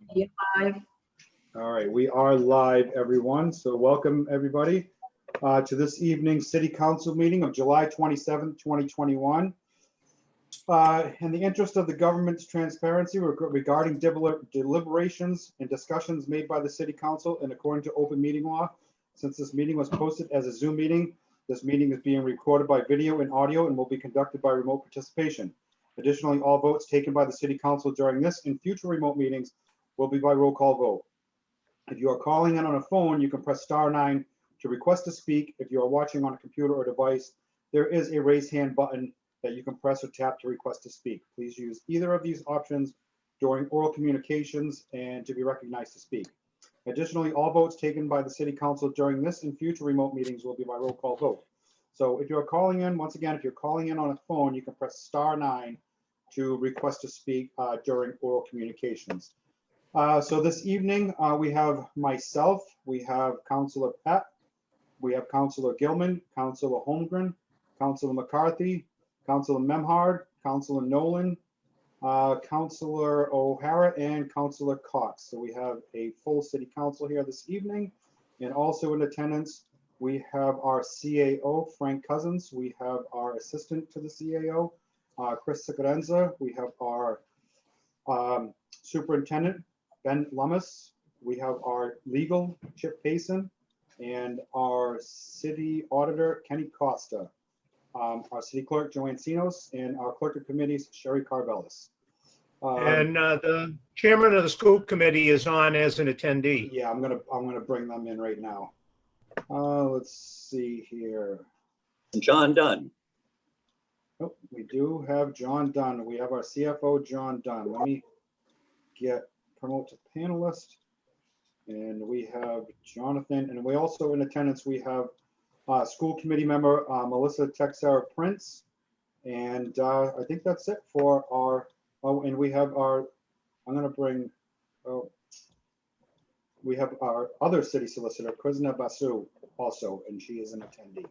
You're live. All right, we are live, everyone. So welcome, everybody, to this evening's City Council meeting of July 27th, 2021. In the interest of the government's transparency regarding deliberations and discussions made by the City Council and according to open meeting law, since this meeting was posted as a Zoom meeting, this meeting is being recorded by video and audio and will be conducted by remote participation. Additionally, all votes taken by the City Council during this and future remote meetings will be by roll call vote. If you are calling in on a phone, you can press *9 to request to speak. If you are watching on a computer or device, there is a raise hand button that you can press or tap to request to speak. Please use either of these options during oral communications and to be recognized to speak. Additionally, all votes taken by the City Council during this and future remote meetings will be by roll call vote. So if you're calling in, once again, if you're calling in on a phone, you can press *9 to request to speak during oral communications. So this evening, we have myself, we have Councilor Pett, we have Councilor Gilman, Councilor Holmgren, Councilor McCarthy, Councilor Memhard, Councilor Nolan, Councilor O'Hara, and Councilor Cox. So we have a full City Council here this evening. And also in attendance, we have our CAO, Frank Cousins. We have our assistant to the CAO, Chris Sicarenza. We have our superintendent, Ben Lummis. We have our legal, Chip Payson, and our city auditor, Kenny Costa. Our city clerk, Joanne Sinos, and our clerk of committees, Sherry Carvelis. And the chairman of the school committee is on as an attendee. Yeah, I'm gonna bring them in right now. Let's see here. John Dunn. Oh, we do have John Dunn. We have our CFO, John Dunn. Let me promote to panelist. And we have Jonathan, and we also in attendance, we have school committee member Melissa Texera Prince. And I think that's it for our, and we have our, we have our other city solicitor, Krishna Basu, also, and she is an attendee.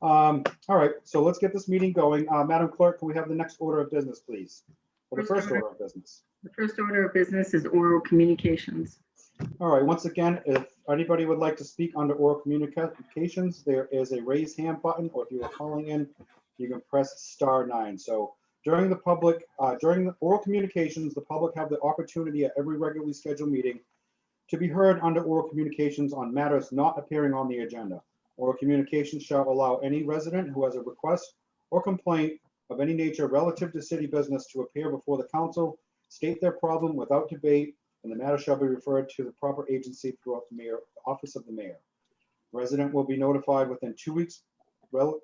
All right, so let's get this meeting going. Madam Clerk, can we have the next order of business, please? Or the first order of business? The first order of business is oral communications. All right, once again, if anybody would like to speak under oral communications, there is a raise hand button, or if you are calling in, you can press *9. So during the oral communications, the public have the opportunity at every regularly scheduled meeting to be heard under oral communications on matters not appearing on the agenda. Oral communications shall allow any resident who has a request or complaint of any nature relative to city business to appear before the council, state their problem without debate, and the matter shall be referred to the proper agency throughout the office of the mayor. Resident will be notified within 2 weeks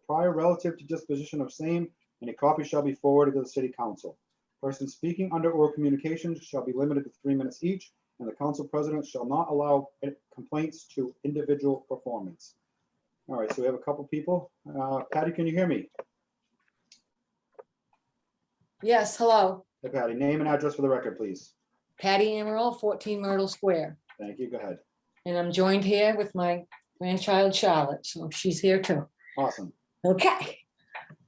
prior relative to disposition of same, and a copy shall be forwarded to the city council. Persons speaking under oral communications shall be limited to 3 minutes each, and the council president shall not allow complaints to individual performance. All right, so we have a couple people. Patty, can you hear me? Yes, hello. Hey, Patty, name and address for the record, please. Patty Emerald, 14 Myrtle Square. Thank you. Go ahead. And I'm joined here with my grandchild Charlotte, so she's here too. Awesome. Okay.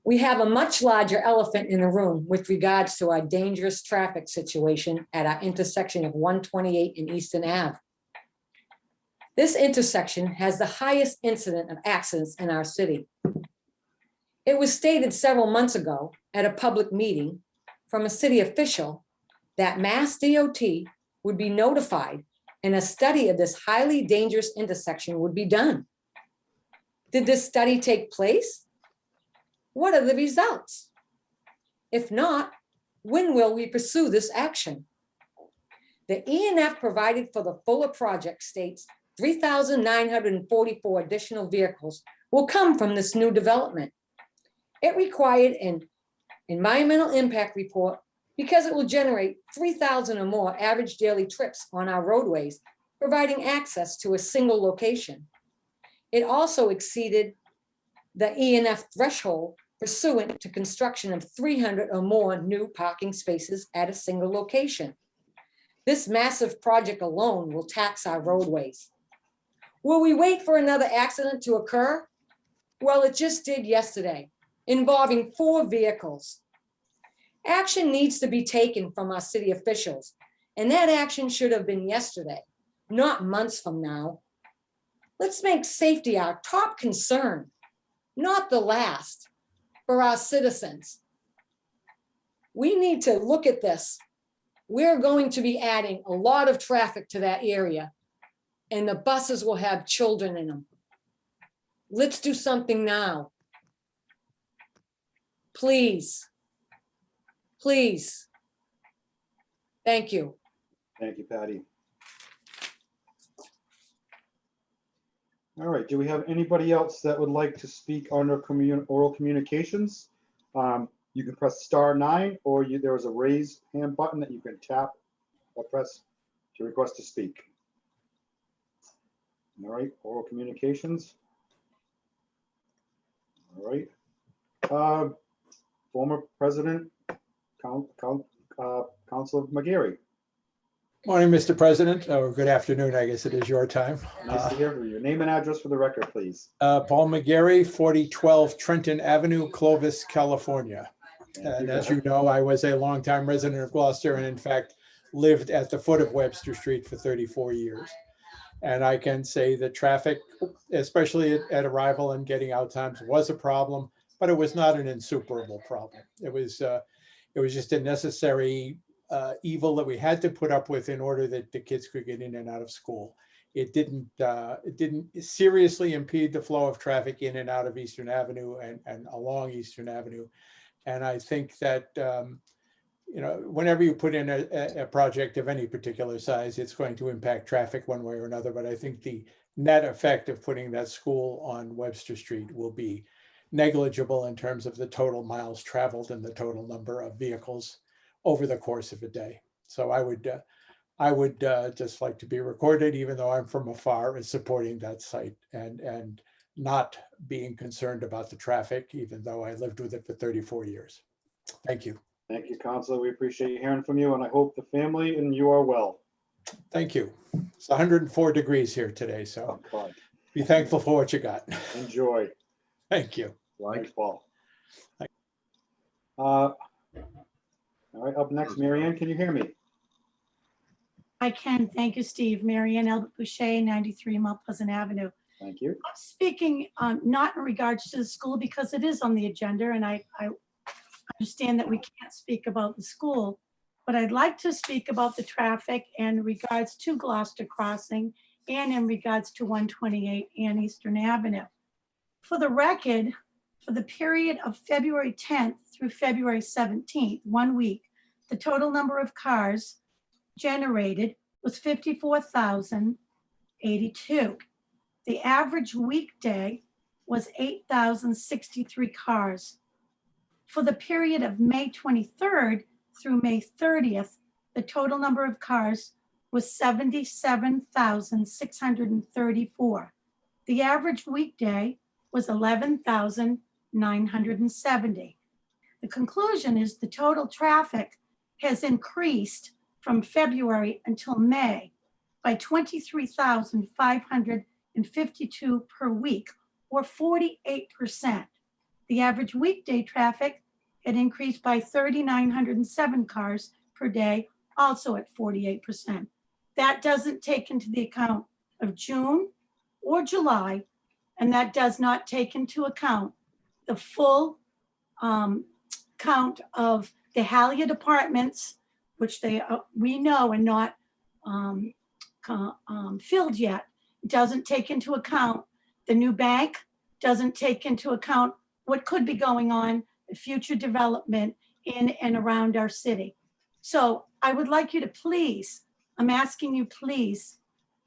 We have a much larger elephant in the room with regards to our dangerous traffic situation at our intersection of 128 and Eastern Ave. This intersection has the highest incident of accidents in our city. It was stated several months ago at a public meeting from a city official that Mass DOT would be notified and a study of this highly dangerous intersection would be done. Did this study take place? What are the results? If not, when will we pursue this action? The E&F provided for the Fuller project states 3,944 additional vehicles will come from this new development. It required an environmental impact report because it will generate 3,000 or more average daily trips on our roadways, providing access to a single location. It also exceeded the E&F threshold pursuant to construction of 300 or more new parking spaces at a single location. This massive project alone will tax our roadways. Will we wait for another accident to occur? Well, it just did yesterday, involving 4 vehicles. Action needs to be taken from our city officials And that action should have been yesterday, not months from now. Let's make safety our top concern, not the last, for our citizens. We need to look at this. We're going to be adding a lot of traffic to that area, and the buses will have children in them. Let's do something now. Please. Please. Thank you. Thank you, Patty. All right, do we have anybody else that would like to speak under oral communications? You can press *9, or there is a raise hand button that you can tap or press to request to speak. All right, oral communications. All right. Former President, Councilor McGarry. Morning, Mr. President, or good afternoon, I guess it is your time. Nice to hear from you. Name and address for the record, please. Paul McGarry, 4012 Trenton Avenue, Clovis, California. Thank And you. as you know, I was a longtime resident of Gloucester and in fact lived at the foot of Webster Street for 34 years. And I can say the traffic, especially at arrival and getting out times, was a problem, but it was not an insuperable problem. It was just a necessary evil that we had to put up with in order that the kids could get in and out of school. It didn't seriously impede the flow of traffic in and out of Eastern Avenue and along Eastern Avenue. And I think that, whenever you put in a project of any particular size, it's going to impact traffic one way or another. But I think the net effect of putting that school on Webster Street will be negligible in terms of the total miles traveled and the total number of vehicles over the course of a day. So I would just like to be recorded, even though I'm from afar, as supporting that site and not being concerned about the traffic, even though I lived with it for 34 years. Thank you. Thank you, Counselor. We appreciate hearing from you, and I hope the family and you are well. Thank you. It's 104 degrees here today, so Oh, God. be thankful for what you got. Enjoy. Thank you. Thanks, Paul. All right, up next, Marianne, can you hear me? I can. Thank you, Steve. Marianne Albert Boucher, 93 Mount Pleasant Avenue. Thank you. I'm speaking not in regards to the school because it is on the agenda and I understand that we can't speak about the school, but I'd like to speak about the traffic in regards to Gloucester Crossing and in regards to 128 and Eastern Avenue. For the record, for the period of February 10th through February 17th, 1 week, the total number of cars generated was 54,082. The average weekday was 8,063 cars. For the period of May 23rd through May 30th, the total number of cars was 77,634. The average weekday was 11,970. The conclusion is the total traffic has increased from February until May by 23,552 per week, or 48%. The average weekday traffic had increased by 3,907 cars per day, also at 48%. That doesn't take into the account of June or July, and that does not take into account the full count of the Halyard Apartments, which we know are not filled yet. It doesn't take into account the new bank, doesn't take into account what could be going on, the future development in and around our city. So I would like you to please, I'm asking you please,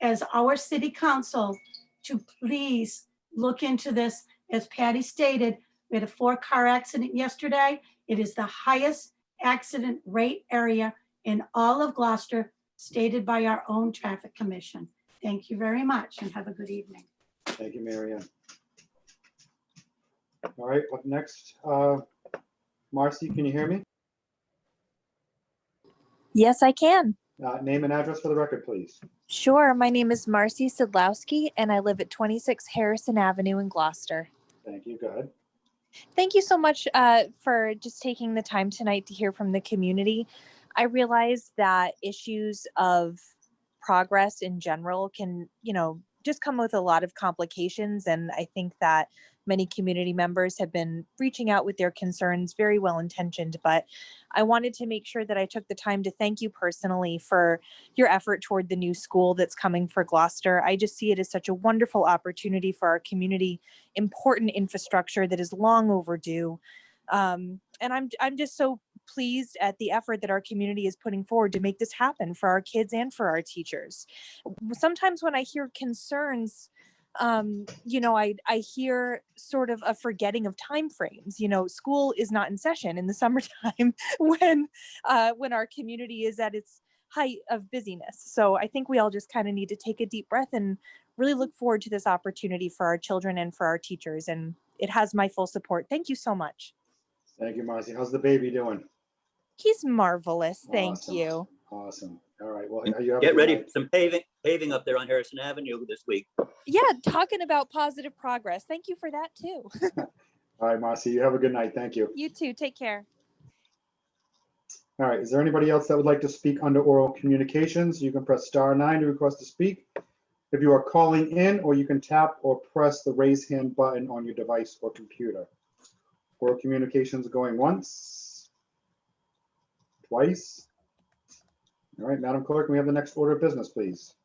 as our city council, to please look into this. As Patty stated, we had a 4-car accident yesterday. It is the highest accident rate area in all of Gloucester, stated by our own traffic commission. Thank you very much and have a good evening. Thank you, Marianne. All right, up next, Marcy, can you hear me? Yes, I can. Name and address for the record, please. Sure. My name is Marcy Sidlowski, and I live at 26 Harrison Avenue in Gloucester. Thank you. Go ahead. Thank you so much for just taking the time tonight to hear from the community. I realize that issues of progress in general can, just come with a lot of complications. And I think that many community members have been reaching out with their concerns, very well intentioned, but I wanted to make sure that I took the time to thank you personally for your effort toward the new school that's coming for Gloucester. I just see it as such a wonderful opportunity for our community, important infrastructure that is long overdue. And I'm just so pleased at the effort that our community is putting forward to make this happen for our kids and for our teachers. Sometimes when I hear concerns, I hear sort of a forgetting of timeframes. School is not in session in the summertime when our community is at its height of busyness. So I think we all just kind of need to take a deep breath and really look forward to this opportunity for our children and for our teachers. And it has my full support. Thank you so much. Thank you, Marcy. How's the baby doing? He's marvelous. Thank Awesome. you. Awesome. All right. Well, you have a Get good ready night. for some paving up there on Harrison Avenue this week. Yeah, talking about positive progress. Thank you for that too. All right, Marcy, you have a good night. Thank you. You too. Take care. All right. Is there anybody else that would like to speak under oral communications? You can press *9 to request to speak. If you are calling in, or you can tap or press the raise hand button on your device or computer. Oral communications going once, twice. All right, Madam Clerk, can we have the next order of business, please?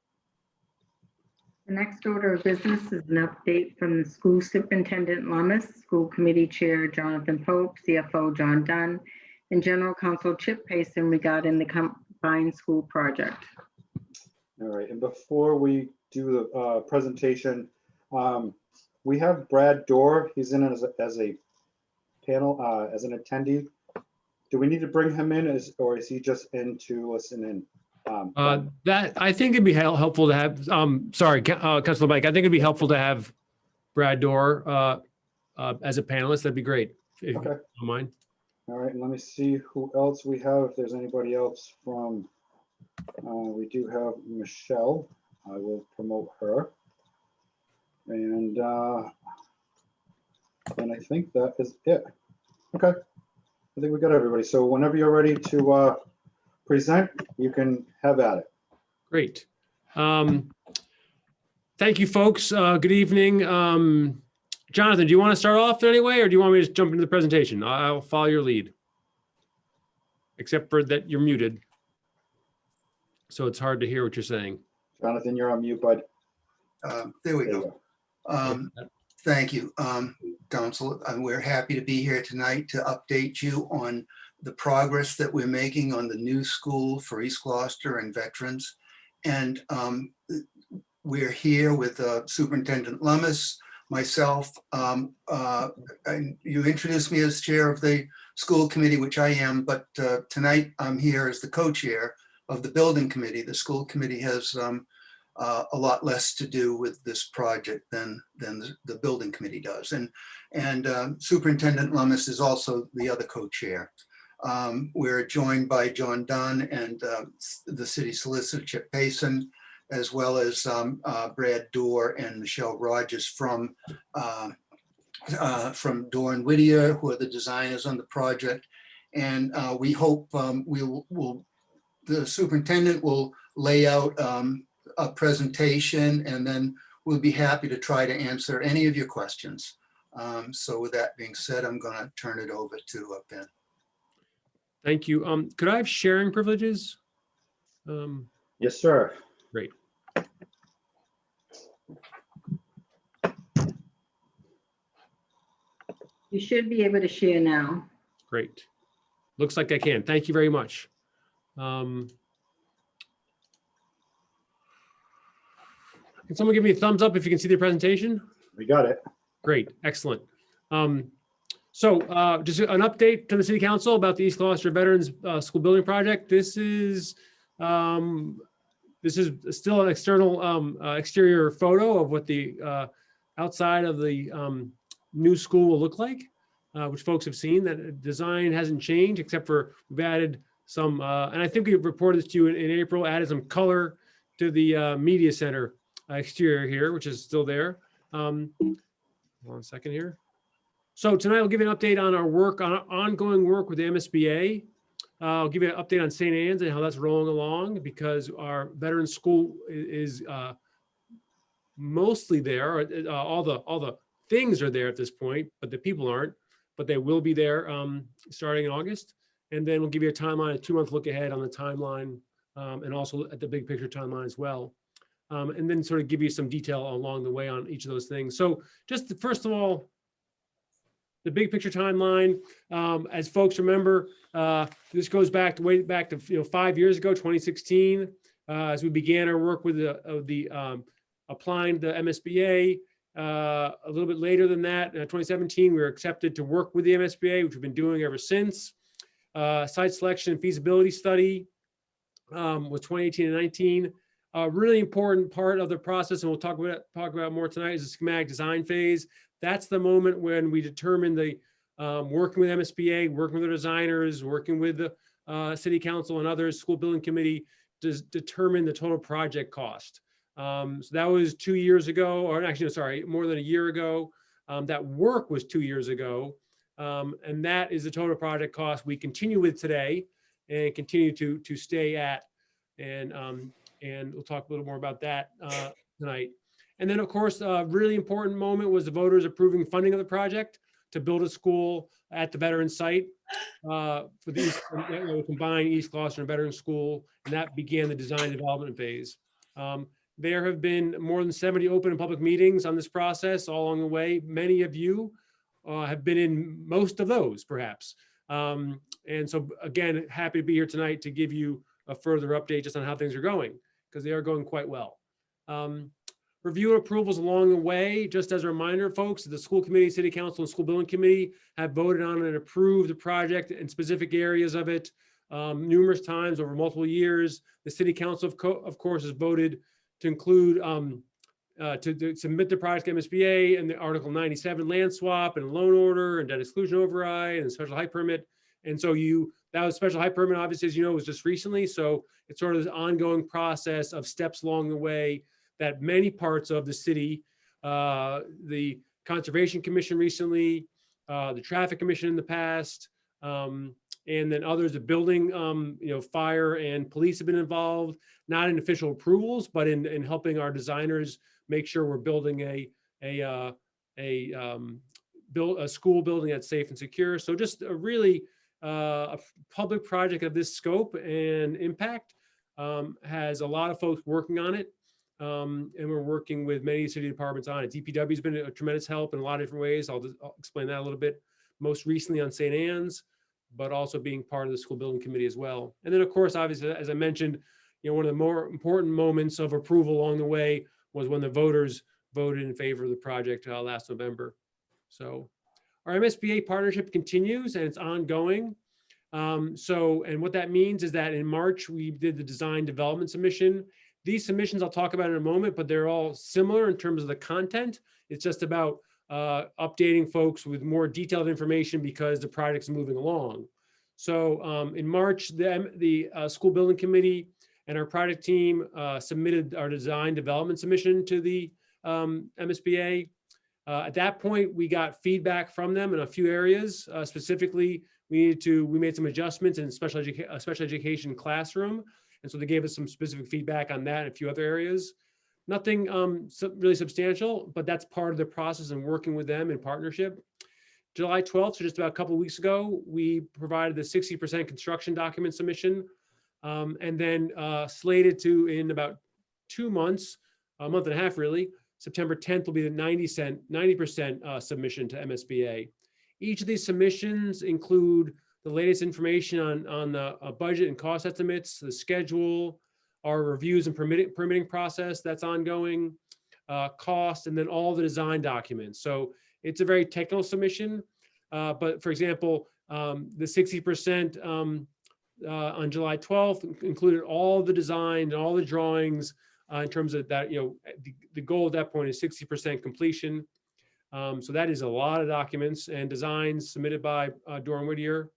The next order of business is an update from the School Superintendent Lummis, School Committee Chair Jonathan Pope, CFO John Dunn, and General Counsel Chip Payson regarding the combined school project. All right, and before we do the presentation, we have Brad Dorr. He's in as a panel, as an attendee. Do we need to bring him in, or is he just in to listen in? That I think it'd be helpful to have. Councilor Mike. I think it'd be helpful to have Brad Dorr as a panelist. That'd be great. If Okay. you don't mind. All right, and let me see who else we have. If there's anybody else from, we do have Michelle. I will promote her. And I think that is it. Okay. I think we got everybody. So whenever you're ready to present, you can have at it. Great. Thank you, folks. Good evening. Jonathan, do you want to start off in any way, or do you want me to just jump into the presentation? I'll follow your lead. Except for that you're muted. So it's hard to hear what you're saying. Jonathan, you're on mute, bud. There we There you go. Thank you, Council. We're happy to be here tonight to update you on the progress that we're making on the new school for East Gloucester and veterans. And we're here with Superintendent Lummis, myself. And you introduced me as chair of the school committee, which I am, but tonight I'm here as the co-chair of the building committee. The school committee has a lot less to do with this project than the building committee does. And Superintendent Lummis is also the other co-chair. We're joined by John Dunn and the city solicitor, Chip Payson, as well as Brad Dorr and Michelle Rogers from Dorr and Whittier, who are the designers on the project. And we hope the superintendent will lay out a presentation, and then we'll be happy to try to answer any of your questions. So with that being said, I'm going to turn it over to Ben. Thank you. Could I have sharing privileges? Yes, sir. Great. You should be able to share now. Great. Looks like I can. Thank you very much. Can someone give me a thumbs up if you can see the presentation? We got it. Great, excellent. So just an update to the City Council about the East Gloucester Veterans School Building Project. This is still an external exterior photo of what the outside of the new school will look like, which folks have seen. That design hasn't changed, except for we've added some, and I think we reported this to you in April, added some color to the media center exterior here, which is still there. Hold on a second here. So tonight I'll give you an update on our work, on our ongoing work with the MSBA I'll give you an update on St. Anne's and how that's rolling along, because our veteran school is mostly there. All the things are there at this point, but the people aren't. But they will be there starting in August. And then we'll give you a timeline, a 2-month look ahead on the timeline, and also at the big picture timeline as well. And then sort of give you some detail along the way on each of those things. So just first of all, the big picture timeline, as folks remember, this goes back to way back to 5 years ago, 2016, as we began our work with applying the MSBA. A little bit later than that, 2017, we were accepted to work with the MSBA, which we've been doing ever since. Site selection and feasibility study was 2018 and 19. A really important part of the process, and we'll talk about more tonight, is the schematic design phase. That's the moment when we determine the working with MSBA, working with the designers, working with the city council and others, school building committee, to determine the total project cost. So that was 2 years ago, or actually, no, sorry, more than a year ago. That work was 2 years ago. And that is the total project cost we continue with today and continue to stay at. And we'll talk a little more about that tonight. And then, of course, a really important moment was the voters approving funding of the project to build a school at the veteran site for the combined East Gloucester and Veteran School. And that began the design development phase. There have been more than 70 open and public meetings on this process all along the way. Many of you have been in most of those, perhaps. And so, again, happy to be here tonight to give you a further update just on how things are going, because they are going quite well. Review and approvals along the way. Just as a reminder, folks, the school committee, city council, and school building committee have voted on and approved the project in specific areas of it numerous times over multiple years. The city council, of course, has voted to include to submit the project to MSBA and the Article 97 land swap and loan order and debt exclusion override and special height permit. And so that was special height permit, obviously, as you know, was just recently. So it's sort of this ongoing process of steps along the way that many parts of the city, the Conservation Commission recently, the Traffic Commission in the past, and then others, the building, fire and police have been involved, not in official approvals, but in helping our designers make sure we're building a school building that's safe and secure. So just a really a public project of this scope and impact has a lot of folks working on it. And we're working with many city departments on it. DPW has been a tremendous help in a lot of different ways. I'll explain that a little bit. Most recently on St. Anne's, but also being part of the school building committee as well. And then, of course, obviously, as I mentioned, one of the more important moments of approval along the way was when the voters voted in favor of the project last November. So our MSBA partnership continues and it's ongoing. And what that means is that in March, we did the design development submission. These submissions I'll talk about in a moment, but they're all similar in terms of the content. It's just about updating folks with more detailed information because the project's moving along. So in March, the school building committee and our project team submitted our design development submission to the MSBA. At that point, we got feedback from them in a few areas. Specifically, we made some adjustments in special education classroom. And so they gave us some specific feedback on that and a few other areas. Nothing really substantial, but that's part of the process and working with them in partnership. July 12th, so just about a couple of weeks ago, we provided the 60% construction document submission. And then slated to, in about 2 months, a month and a half really, September 10th will be the 90% submission to MSBA. Each of these submissions include the latest information on the budget and cost estimates, the schedule, our reviews and permitting process that's ongoing, cost, and then all the design documents. So it's a very technical submission. But for example, the 60% on July 12th included all the design and all the drawings in terms of that, the goal at that point is 60% completion. So that is a lot of documents and designs submitted by Doran Whittier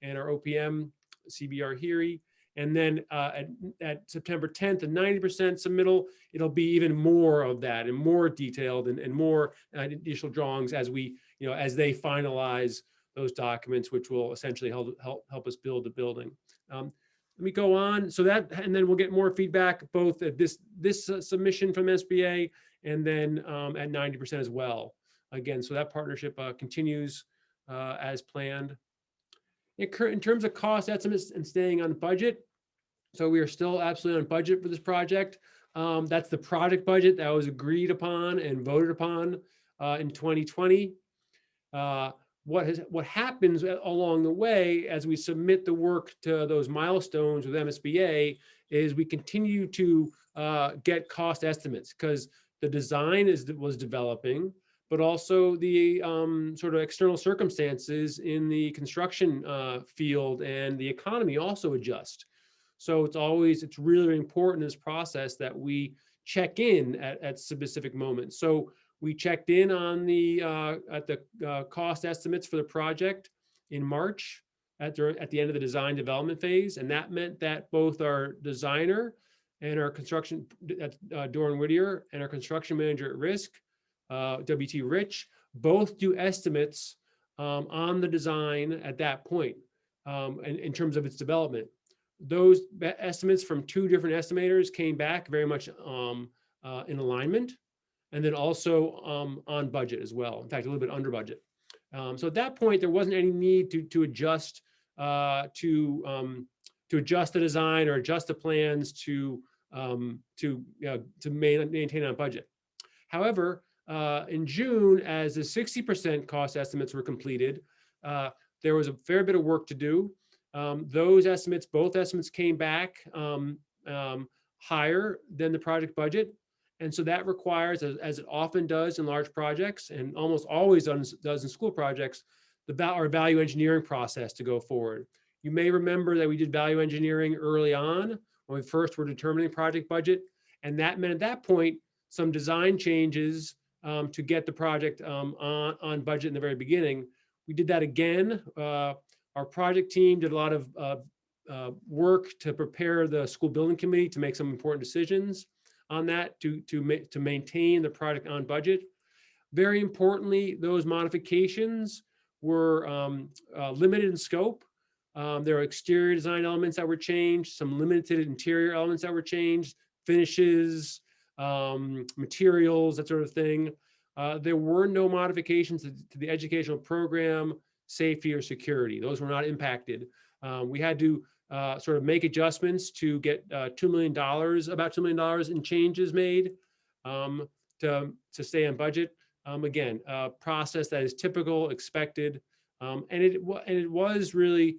and our OPM, CBR Heary. And then at September 10th, the 90% submittal, it'll be even more of that and more detailed and more additional drawings as we, as they finalize those documents, which will essentially help us build the building. Let me go on. So that, and then we'll get more feedback both at this submission from SBA and then at 90% as well. Again, so that partnership continues as planned. In terms of cost estimates and staying on budget, so we are still absolutely on budget for this project. That's the project budget that was agreed upon and voted upon in 2020. What happens along the way as we submit the work to those milestones with MSBA is we continue to get cost estimates because the design was developing, but also the sort of external circumstances in the construction field and the economy also adjust. So it's really important in this process that we check in at specific moments. So we checked in on the cost estimates for the project in March at the end of the design development phase. And that meant that both our designer and our construction, Doran Whittier, and our construction manager at risk, WT Rich, both do estimates on the design at that point in terms of its development. Those estimates from two different estimators came back very much in alignment, and then also on budget as well. In fact, a little bit under budget. So at that point, there wasn't any need to adjust adjust the design or adjust the plans to maintain on budget. However, in June, as the 60% cost estimates were completed, there was a fair bit of work to do. Those estimates, both estimates came back higher than the project budget. And so that requires, as it often does in large projects and almost always does in school projects, our value engineering process to go forward. You may remember that we did value engineering early on when we first were determining project budget. And that meant at that point, some design changes to get the project on budget in the very beginning. We did that again. Our project team did a lot of work to prepare the school building committee to make some important decisions on that to maintain the project on budget. Very importantly, those modifications were limited in scope. There were exterior design elements that were changed, some limited interior elements that were changed, finishes, materials, that sort of thing. There were no modifications to the educational program, safety, or security. Those were not impacted. We had to sort of make adjustments to get about $2 million in changes made to stay on budget. Again, a process that is typical, expected, and it was really,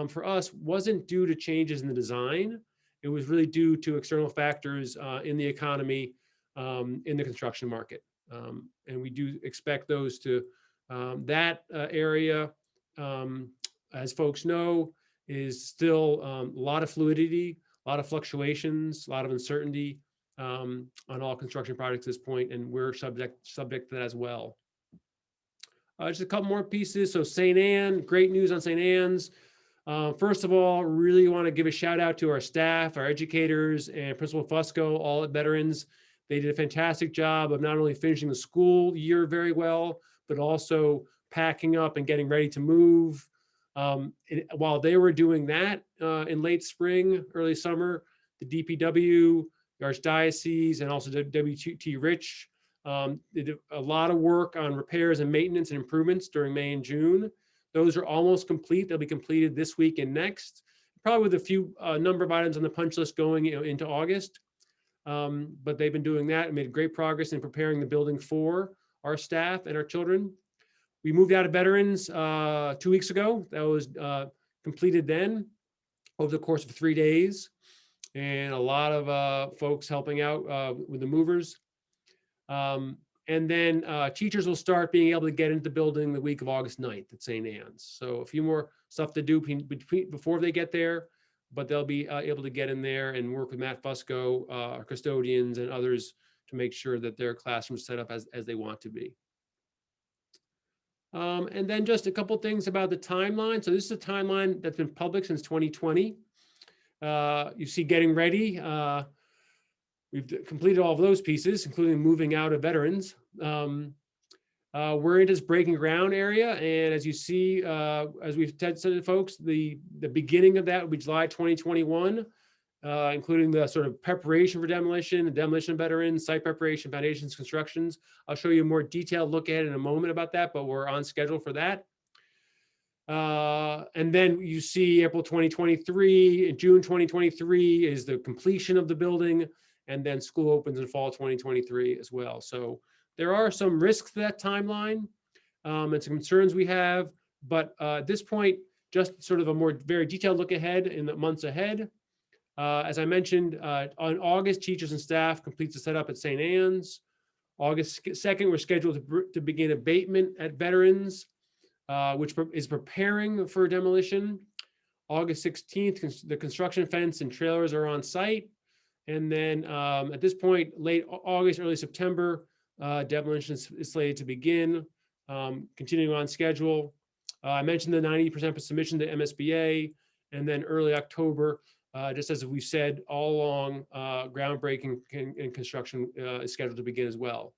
for us, wasn't due to changes in the design. It was really due to external factors in the economy, in the construction market. And we do expect those to, that area, as folks know, is still a lot of fluidity, a lot of fluctuations, a lot of uncertainty on all construction projects at this point, and we're subject to that as well. Just a couple more pieces. So St. Anne, great news on St. Anne's. First of all, really want to give a shout out to our staff, our educators, and Principal Fusco, all at Veterans. They did a fantastic job of not only finishing the school year very well, but also packing up and getting ready to move. While they were doing that in late spring, early summer, the DPW, the Archdiocese, and also WT Rich they did a lot of work on repairs and maintenance and improvements during May and June. Those are almost complete. They'll be completed this week and next, probably with a few number of items on the punch list going into August. But they've been doing that and made great progress in preparing the building for our staff and our children. We moved out of Veterans 2 weeks ago. That was completed then over the course of 3 days, and a lot of folks helping out with the movers. And then teachers will start being able to get into the building the week of August 9th at St. Anne's. So a few more stuff to do before they get there, but they'll be able to get in there and work with Matt Fusco, our custodians, and others to make sure that their classrooms set up as they want to be. And then just a couple things about the timeline. So this is a timeline that's been public since 2020. You see getting ready. We've completed all of those pieces, including moving out of Veterans. We're in this breaking ground area, and as you see, as we've said to folks, the beginning of that will be July 2021, including the sort of preparation for demolition, the demolition of veterans, site preparation, foundations, constructions. I'll show you a more detailed look ahead in a moment about that, but we're on schedule for that. And then you see April 2023 and June 2023 is the completion of the building, and then school opens in fall 2023 as well. So there are some risks to that timeline and some concerns we have, but at this point, just sort of a more very detailed look ahead in the months ahead. As I mentioned, on August, teachers and staff complete the setup at St. Anne's. August 2nd, we're scheduled to begin abatement at Veterans, which is preparing for demolition. August 16th, the construction fence and trailers are on site. And then at this point, late August, early September, demolition is slated to begin, continuing on schedule. I mentioned the 90% submission to MSBA, and then early October, just as we said all along, groundbreaking and construction is scheduled to begin as well.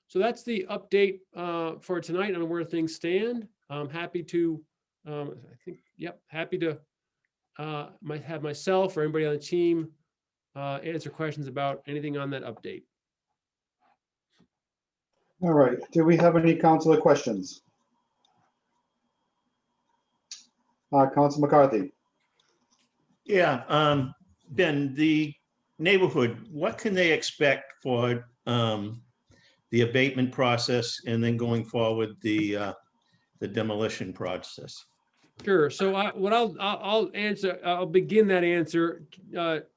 So that's the update for tonight on where things stand. I'm happy to, happy to have myself or anybody on the team answer questions about anything on that update. All right, do we have any councilor questions? Council McCarthy. Yeah, Ben, the neighborhood, what can they expect for the abatement process and then going forward the demolition process? Sure. So I'll answer. I'll begin that answer,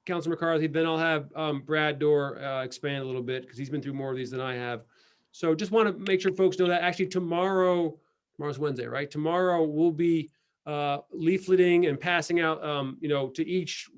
Councilor McCarthy. Then I'll have Brad Dorr expand a little bit because he's been through more of these than I have. So just want to make sure folks know that actually tomorrow's Wednesday, right? Tomorrow we'll be leafleting and passing out, to each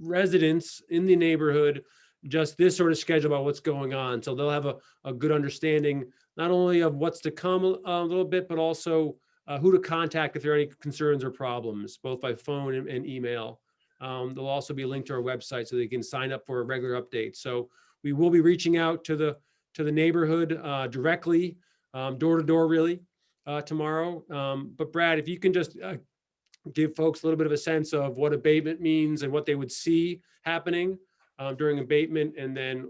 residents in the neighborhood, just this sort of schedule about what's going on. So they'll have a good understanding, not only of what's to come a little bit, but also who to contact if there are any concerns or problems, both by phone and email. There'll also be a link to our website so they can sign up for a regular update. So we will be reaching out to the neighborhood directly, door to door really, tomorrow. But Brad, if you can just give folks a little bit of a sense of what abatement means and what they would see happening during abatement, and then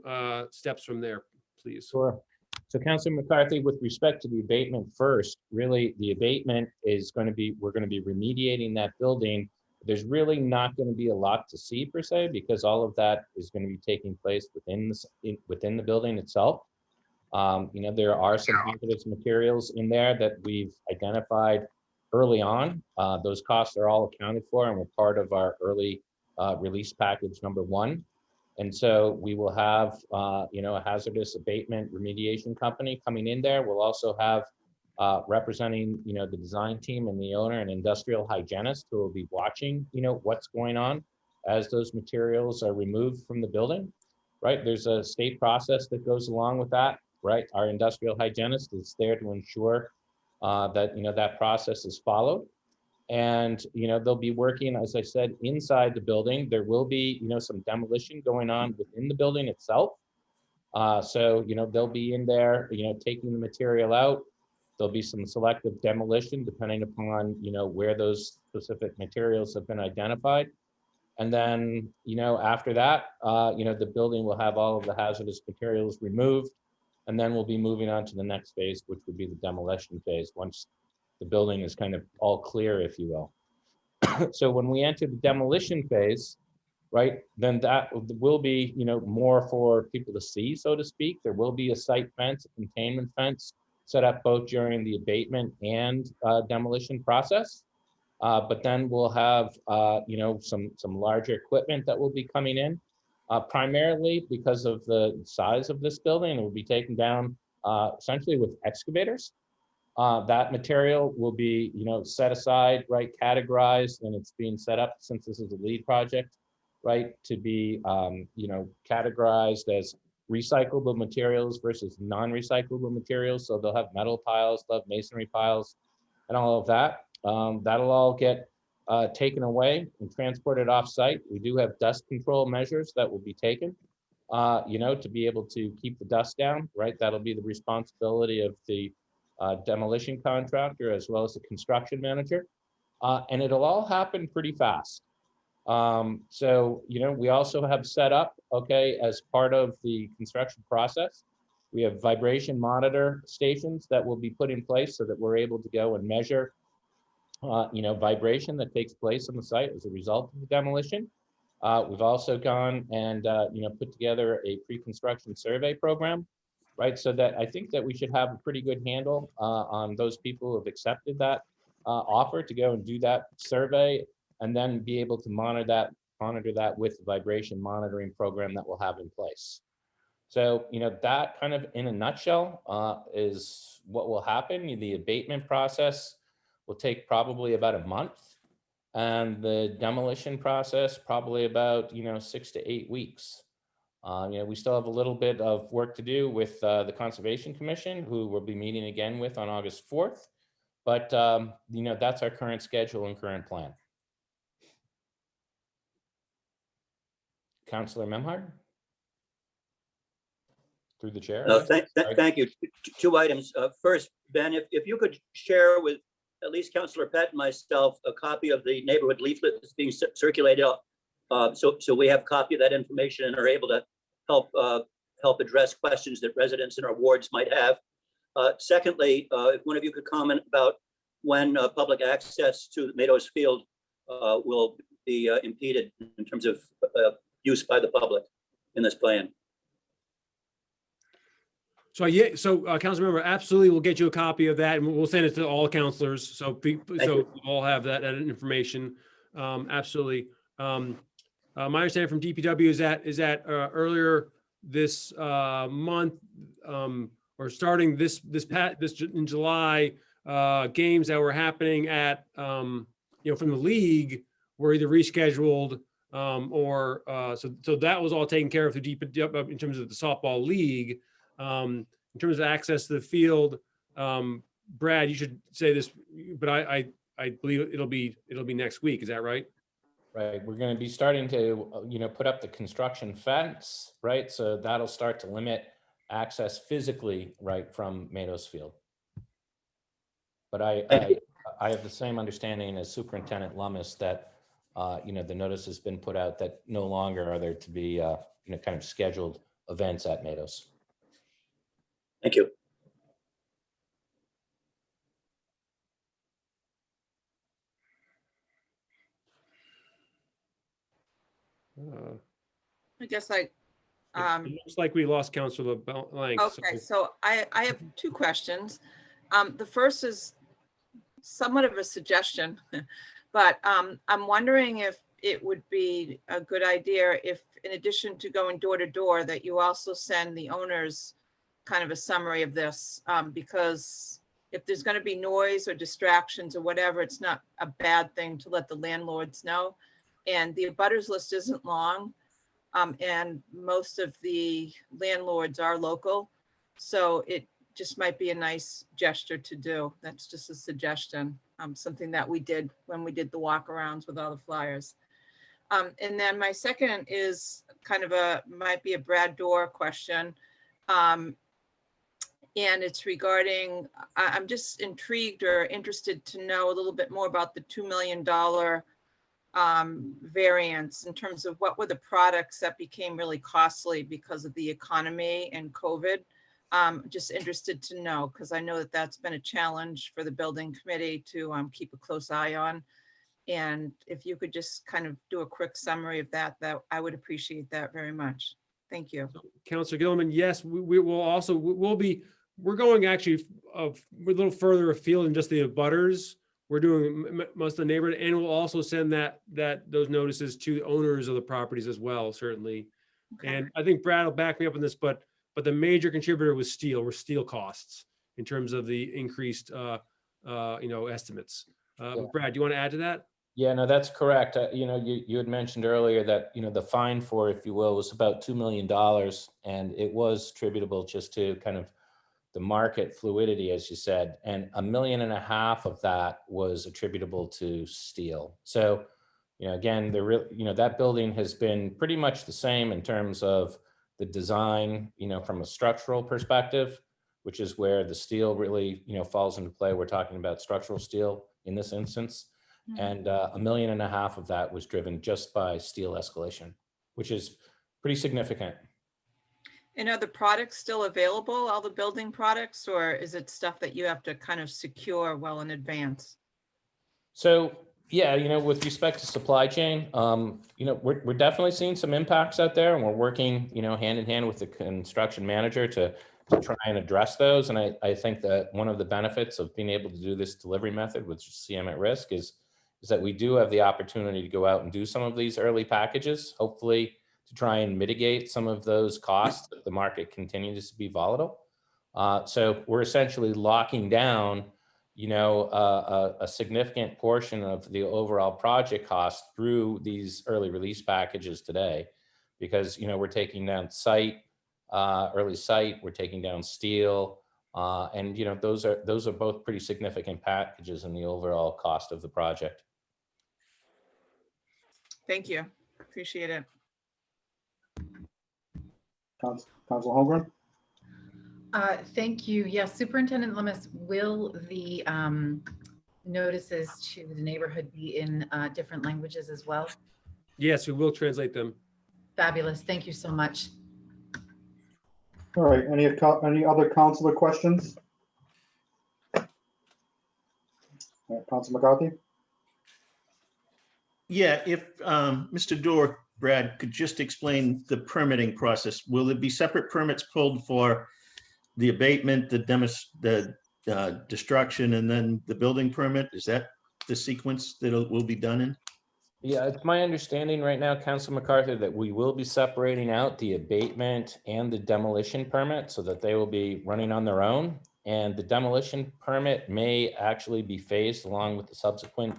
steps from there, please. Sure. So Councilor McCarthy, with respect to the abatement first, really the abatement is going to be, we're going to be remediating that building. There's really not going to be a lot to see per se, because all of that is going to be taking place within the building itself. There are some hazardous materials in there that we've identified early on. Those costs are all accounted for and were part of our early release package #1. And so we will have, a hazardous abatement remediation company coming in there. We'll also have representing, the design team and the owner, an industrial hygienist who will be watching, what's going on as those materials are removed from the building, right? There's a state process that goes along with that, right? Our industrial hygienist is there to ensure that, that process is followed. And, they'll be working, as I said, inside the building. There will be, some demolition going on within the building itself. So, they'll be in there, taking the material out. There'll be some selective demolition depending upon, where those specific materials have been identified. And then, after that, the building will have all of the hazardous materials removed. And then we'll be moving on to the next phase, which would be the demolition phase, once the building is kind of all clear, if you will. So when we enter the demolition phase, right, then that will be, more for people to see, so to speak. There will be a site fence, a containment fence set up both during the abatement and demolition process. But then we'll have, some larger equipment that will be coming in, primarily because of the size of this building. It will be taken down essentially with excavators. That material will be, set aside, right, categorized, and it's being set up, since this is a LEED project, right, to be, categorized as recyclable materials versus non-recyclable materials. So they'll have metal piles, they'll have masonry piles, and all of that. That'll all get taken away and transported off-site. We do have dust control measures that will be taken to be able to keep the dust down, right? That'll be the responsibility of the demolition contractor as well as the construction manager. And it'll all happen pretty fast. So, we also have set up, okay, as part of the construction process, we have vibration monitor stations that will be put in place so that we're able to go and measure, vibration that takes place on the site as a result of the demolition. We've also gone and, put together a pre-construction survey program, right? So that I think that we should have a pretty good handle on those people who have accepted that offer to go and do that survey, and then be able to monitor that with the vibration monitoring program that we'll have in place. So, that kind of in a nutshell is what will happen. The abatement process will take probably about a month, and the demolition process probably about 6 to 8 weeks. We still have a little bit of work to do with the Conservation Commission, who we'll be meeting again with on August 4th. But that's our current schedule and current plan. Councillor Memhard? Through the chair. Thank you. Two items. First, Ben, if you could share with at least Councillor Pett and myself a copy of the neighborhood leaflet that's being circulated, so we have a copy of that information and are able to help address questions that residents in our wards might have. Secondly, if one of you could comment about when public access to Meadows Field will be impeded in terms of use by the public in this plan. So Councilmember, absolutely, we'll get you a copy of that, and we'll send it to all councilors. So we'll all have that information. Absolutely. My understanding from DPW is that earlier this month, or starting this in July, games that were happening at from the league were either rescheduled or so that was all taken care of through DPW in terms of the softball league. In terms of access to the field, Brad, you should say this, but I believe it'll be next week. Is that right? Right. We're going to be starting to, put up the construction fence, right? So that'll start to limit access physically, right, from Meadows Field. But I have the same understanding as Superintendent Lummis that, the notice has been put out that no longer are there to be, kind of scheduled events at Meadows. Thank you. I guess it looks like we lost Councilor Lang. Okay, so I have two questions. The first is somewhat of a suggestion, but I'm wondering if it would be a good idea if, in addition to going door to door, that you also send the owners kind of a summary of this, because if there's going to be noise or distractions or whatever, it's not a bad thing to let the landlords know. And the abutters list isn't long, and most of the landlords are local, so it just might be a nice gesture to do. That's just a suggestion, something that we did when we did the walkarounds with all the flyers. And then my second is kind of might be a Brad Dorr question. And it's regarding, I'm just intrigued or interested to know a little bit more about the $2 million variance in terms of what were the products that became really costly because of the economy and COVID. Just interested to know, because I know that that's been a challenge for the building committee to keep a close eye on. And if you could just kind of do a quick summary of that I would appreciate that very much. Thank you. Councilor Gilman, yes, we're going actually a little further afield than just the abutters. We're doing most of the neighborhood, and we'll also send those notices to owners of the properties as well, certainly. Okay. And I think Brad will back me up on this, but the major contributor was steel costs in terms of the increased estimates. Yeah. Brad, do you want to add to that? Yeah, no, that's correct. You had mentioned earlier that, the fine for, if you will, was about $2 million, and it was attributable just to kind of the market fluidity, as you said, and $1.5 million of that was attributable to steel. So, again, that building has been pretty much the same in terms of the design, from a structural perspective, which is where the steel really, falls into play. We're talking about structural steel in this instance. And $1.5 million of that was driven just by steel escalation, which is pretty significant. And are the products still available, all the building products, or is it stuff that you have to kind of secure well in advance? So yeah, with respect to supply chain, we're definitely seeing some impacts out there, and we're working, hand in hand with the construction manager to try and address those. And I think that one of the benefits of being able to do this delivery method with CM at Risk is that we do have the opportunity to go out and do some of these early packages, hopefully to try and mitigate some of those costs if the market continues to be volatile. So we're essentially locking down, a significant portion of the overall project cost through these early release packages today, because, we're taking down early site, we're taking down steel, and, those are both pretty significant packages in the overall cost of the project. Thank you. Appreciate it. Council Holmgren? Thank you. Yes, Superintendent Lummis, will the notices to the neighborhood be in different languages as well? Yes, we will translate them. Fabulous. Thank you so much. All right, any other councilor questions? Council McCarthy? Yeah, if Mr. Dorr, Brad, could just explain the permitting process. Will there be separate permits pulled for the abatement, the destruction, and then the building permit? Is that the sequence that will be done in? Yeah, it's my understanding right now, Council MacArthur, that we will be separating out the abatement and the demolition permit so that they will be running on their own. And the demolition permit may actually be phased along with the subsequent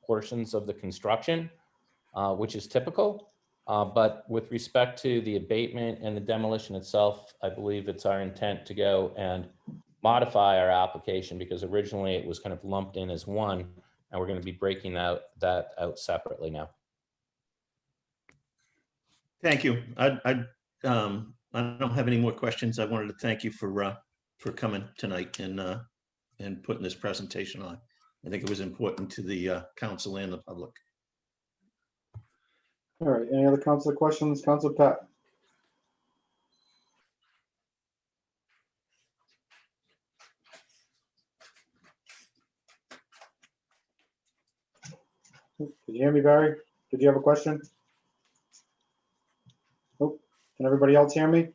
portions of the construction, which is typical. But with respect to the abatement and the demolition itself, I believe it's our intent to go and modify our application, because originally it was kind of lumped in as one, and we're going to be breaking that out separately now. Thank you. I don't have any more questions. I wanted to thank you for coming tonight and putting this presentation on. I think it was important to the council and the public. All right, any other councilor questions? Councilor Pat? Did you hear me, Barry? Did you have a question? Oh, can everybody else hear me?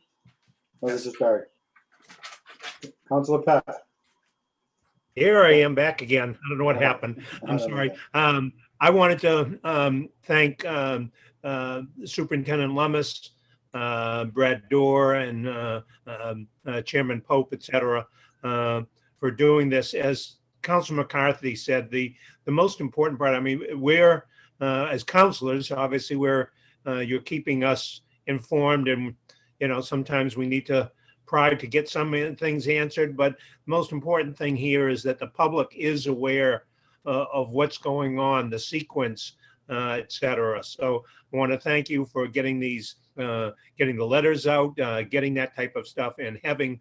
Or is it just Barry? Councilor Pat? Here I am back again. I don't know what happened. I'm sorry. I wanted to thank Superintendent Lummis, Brad Dorr, and Chairman Pope, et cetera, for doing this. As Councilor McCarthy said, the most important part, I mean, we're, as counselors, obviously, you're keeping us informed, and, sometimes we need to pry to get some things answered, but the most important thing here is that the public is aware of what's going on, the sequence, et cetera. So I want to thank you for getting these, getting the letters out, getting that type of stuff, and having,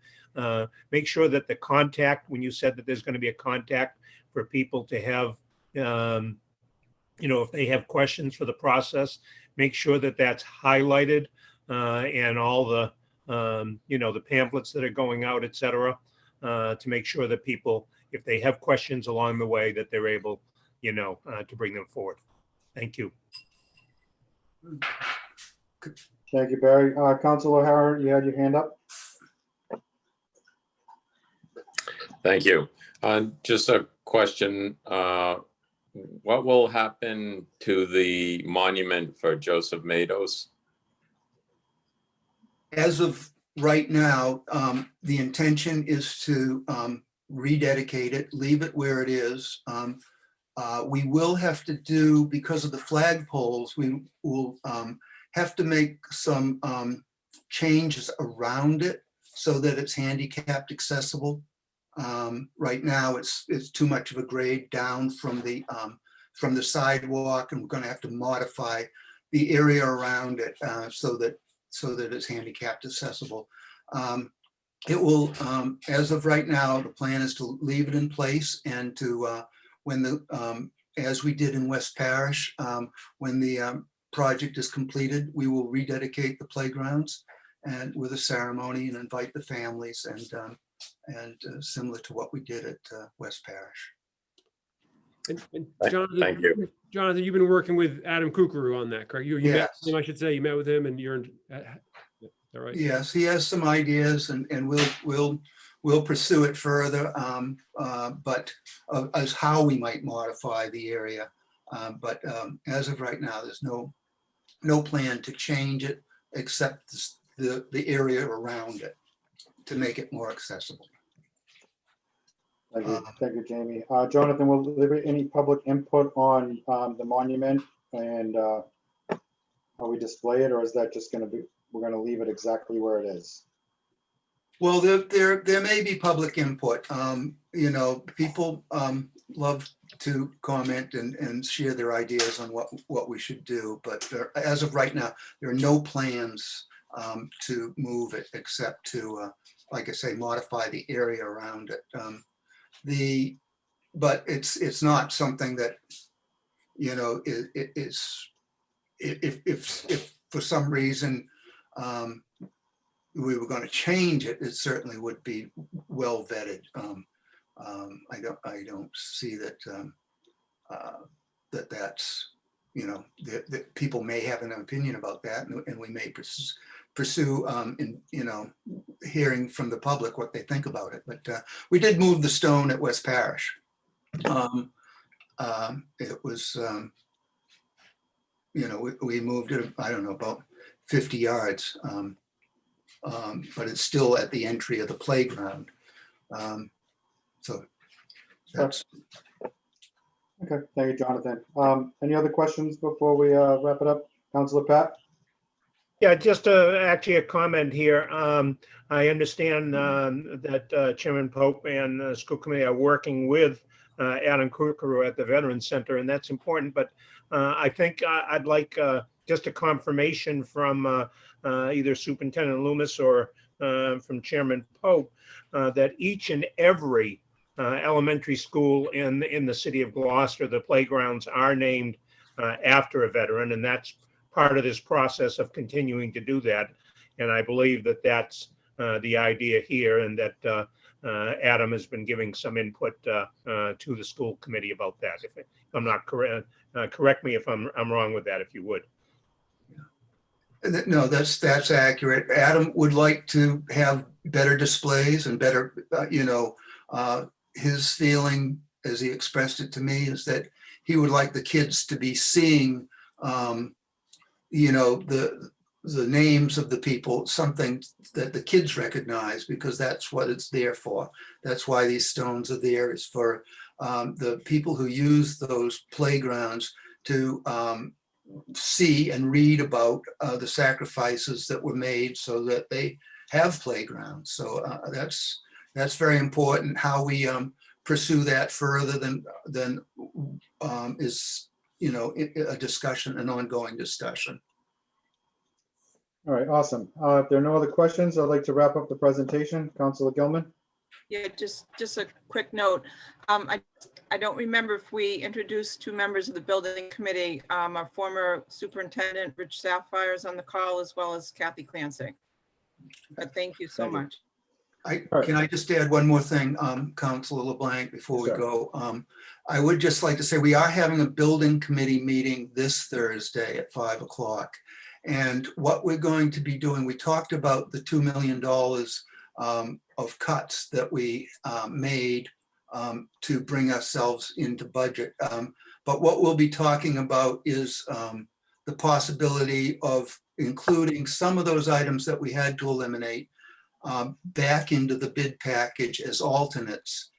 make sure that the contact, when you said that there's going to be a contact for people to have, if they have questions for the process, make sure that that's highlighted, and all the, the pamphlets that are going out, et cetera, to make sure that people, if they have questions along the way, that they're able, to bring them forward. Thank you. Thank you, Barry. Councilor O'Hara, you had your hand up. Thank you. Just a question. What will happen to the monument for Joseph Mados? As of right now, the intention is to rededicate it, leave it where it is. We will have to do, because of the flagpoles, we will have to make some changes around it so that it's handicapped accessible. Right now, it's too much of a grade down from the sidewalk, and we're going to have to modify the area around it so that so that it's handicapped accessible. It will, as of right now, the plan is to leave it in place and to, when the, as we did in West Parish, when the project is completed, we will rededicate the playgrounds and with a ceremony and invite the families and similar to what we did at West Parish. And Thank Jonathan, you. Jonathan, you've been working with Adam Kukuru on that, correct? You met Yes. with him, I should say, you met with him and you're, is that right? Yes, he has some ideas and we'll pursue it further, but as how we might modify the area. But as of right now, there's no plan to change it except the area around it to make it more accessible. Thank you, Jamie. Jonathan, will there be any public input on the monument and how we display it, or is that just going to be, we're going to leave it exactly where it is? Well, there may be public input. You know, people love to comment and share their ideas on what we should do, but as of right now, there are no plans to move it except to, like I say, modify the area around it. But it's not something that, you know, it's if for some reason we were going to change it, it certainly would be well vetted. I don't see that that's, you know, that people may have an opinion about that, and we may pursue in, you know, hearing from the public what they think about it. But we did move the stone at West Parish. It was, you know, we moved it, I don't know, about 50 yards, but it's still at the entry of the playground. So that's. Okay, thank you, Jonathan. Any other questions before we wrap it up? Councilor Pat? Yeah, just actually a comment here. I understand that Chairman Pope and the school committee are working with Adam Kukuru at the Veterans Center, and that's important. But I think I'd like just a confirmation from either Superintendent Loomis or from Chairman Pope that each and every elementary school in the city of Gloucester, the playgrounds are named after a veteran, and that's part of this process of continuing to do that. And I believe that that's the idea here, and that Adam has been giving some input to the school committee about that. If I'm not correct, correct me if I'm wrong with that, if you would. No, that's accurate. Adam would like to have better displays and better, you know, his feeling, as he expressed it to me, is that he would like the kids to be seeing, you know, the names of the people, something that the kids recognize, because that's what it's there for. That's why these stones are there, is for the people who use those playgrounds to see and read about the sacrifices that were made so that they have playgrounds. So that's very important. How we pursue that further than is, you know, a discussion, an ongoing discussion. All right, awesome. If there are no other questions, I'd like to wrap up the presentation. Councilor Gilman? Yeah, just a quick note. I don't remember if we introduced two members of the building committee. Our former superintendent, Rich Sapphire, is on the call, as well as Kathy Clancy. But thank you so much. Can I just add one more thing, Councilor LeBlanc, before we go? I would just like to say we are having a building committee meeting this Thursday at 5 o'clock. And what we're going to be doing, we talked about the $2 million of cuts that we made to bring ourselves into budget. But what we'll be talking about is the possibility of including some of those items that we had to eliminate back into the bid package as alternates,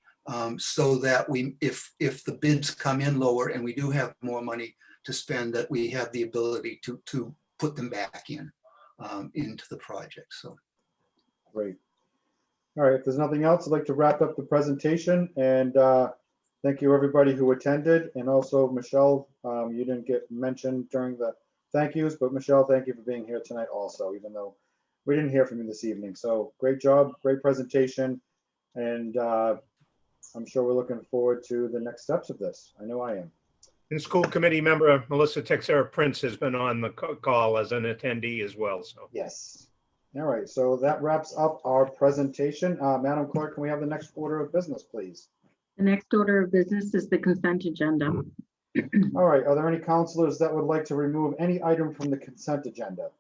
so that if the bids come in lower and we do have more money to spend, that we have the ability to put them back in into the project. So great. All right, if there's nothing else, I'd like to wrap up the presentation, and thank you everybody who attended. And also, Michelle, you didn't get mentioned during the thank yous, but Michelle, thank you for being here tonight also, even though we didn't hear from you this evening. So great job, great presentation. And I'm sure we're looking forward to the next steps of this. I know I am. And school committee member Melissa Texera Prince has been on the call as an attendee as well, so. Yes. All right, so that wraps up our presentation. Madam Clerk, can we have the next order of business, please? The next order of business is the consent agenda. All right, are there any counselors that would like to remove any item from the consent agenda?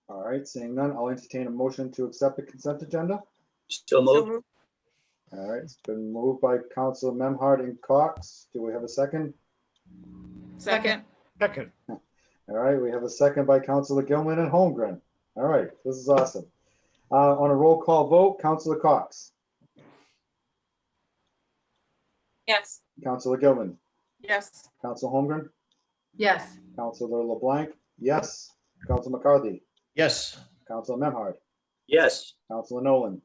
All right, seeing none, I'll entertain a motion to accept the consent agenda. So moved. All right, it's been moved by Councilor Memhard and Cox. Do we have a second? Second. Second. All right, we have a second by Councilor Gilman and Holmgren. All right, this is awesome. On a roll call vote, Councilor Cox, Yes. Councilor Gilman, Yes. Councilor Holmgren, Yes. Councilor LeBlanc, yes. Councilor McCarthy, Yes. Councilor Memhard, Yes. Councilor Nolan,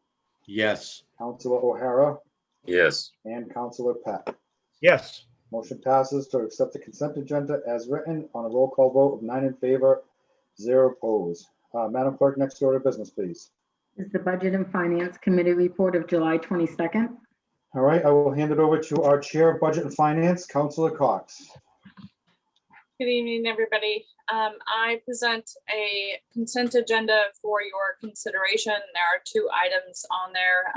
Yes. Councilor O'Hara, Yes. and Councilor Pat. Yes. Motion passes to accept the consent agenda as written on a roll call vote of 9 in favor, 0 opposed. Madam Clerk, next order of business, please. Is the Budget and Finance Committee report of July 22nd. All right, I will hand it over to our Chair of Budget and Finance, Councilor Cox. Good evening, everybody. I present a consent agenda for your consideration. There are 2 items on there.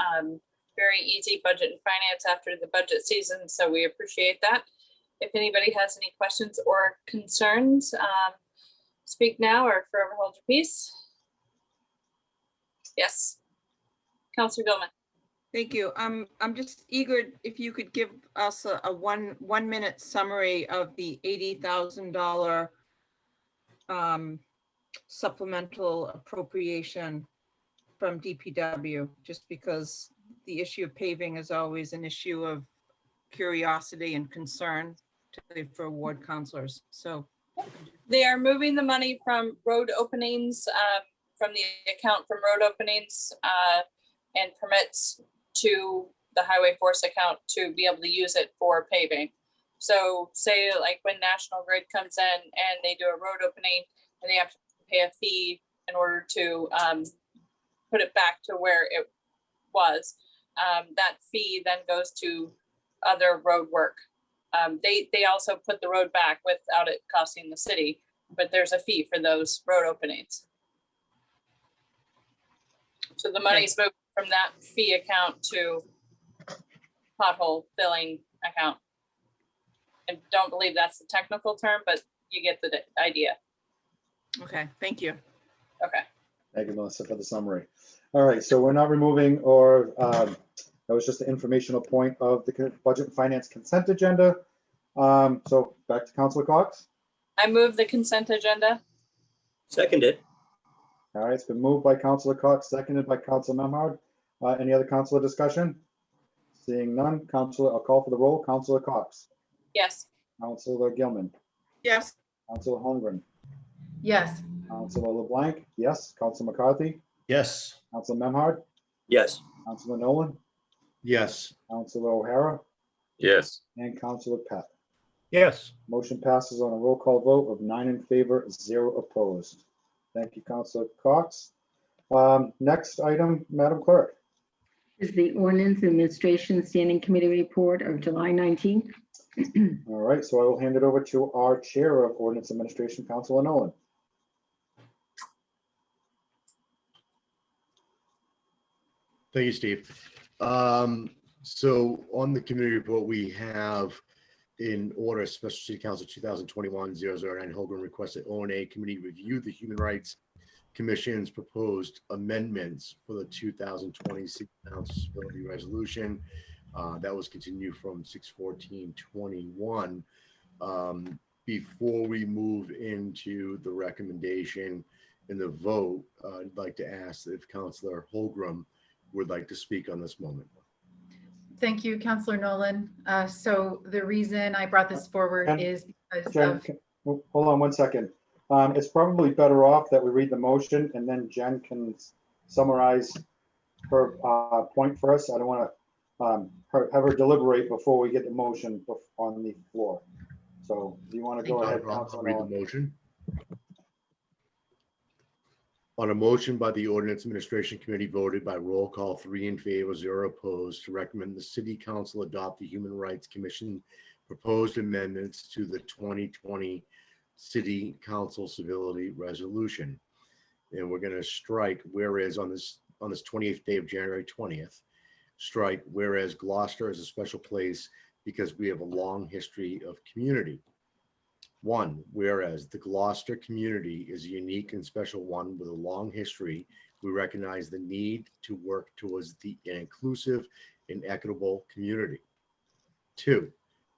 Very easy budget and finance after the budget season, so we appreciate that. If anybody has any questions or concerns, speak now or forever hold your peace. Yes, Councilor Gilman. Thank you. I'm just eager if you could give us a one minute summary of the $80,000 supplemental appropriation from DPW, just because the issue of paving is always an issue of curiosity and concern for ward counselors. So They are moving the money from road openings, from the account from road openings and permits to the Highway Force account to be able to use it for paving. So say like when National Grid comes in and they do a road opening and they have to pay a fee in order to put it back to where it was, that fee then goes to other road work. They also put the road back without it costing the city, but there's a fee for those road openings. So the money's moved from that fee account to pothole filling account. I don't believe that's the technical term, but you get the idea. okay, thank you. Okay. Thank you, Melissa, for the summary. All right, so we're not removing or that was just the informational point of the Budget and Finance consent agenda. So back to Councilor Cox. I move the consent agenda. Seconded. All right, it's been moved by Councilor Cox, seconded by Councilor Memhard. Any other councilor discussion? Seeing none, Councilor, I'll call for the roll. Councilor Cox, Yes. Councilor Gilman, Yes. Councilor Holmgren, Yes. Councilor LeBlanc, yes. Councilor McCarthy, Yes. Councilor Memhard, Yes. Councilor Nolan, Yes. Councilor O'Hara, Yes. and Councilor Pat. Yes. Motion passes on a roll call vote of 9 in favor, 0 opposed. Thank you, Councilor Cox. Next item, Madam Clerk. Is the Ordinance Administration Standing Committee report of July 19th. All right, so I will hand it over to our Chair of Ordinance Administration, Councilor Nolan. Thank you, Steve. So on the committee report, we have in order Special City Council 2021-009 Holgren requested O&A committee review the Human Rights Commission's proposed amendments for the 2020 City Council Disability Resolution. That was continued from 6/14/21. Before we move into the recommendation and the vote, I'd like to ask if Councilor Holmgren would like to speak on this moment. Thank you, Councilor Nolan. So the reason I brought this forward is because Jen, of, hold on one second. It's probably better off that we read the motion and then Jen can summarize her point for us. I don't want to have her deliberate before we get the motion on the floor. So do you want to go Not a ahead, problem. I'll read Councilor? the motion. On a motion by the Ordinance Administration Committee voted by roll call, 3 in favor, 0 opposed, to recommend the City Council adopt the Human Rights Commission proposed amendments to the 2020 City Council Civility Resolution. And we're going to strike whereas on this 28th day of January 20th, strike whereas Gloucester is a special place because we have a long history of community. 1, whereas the Gloucester community is a unique and special one with a long history, we recognize the need to work towards an inclusive and equitable community. 2,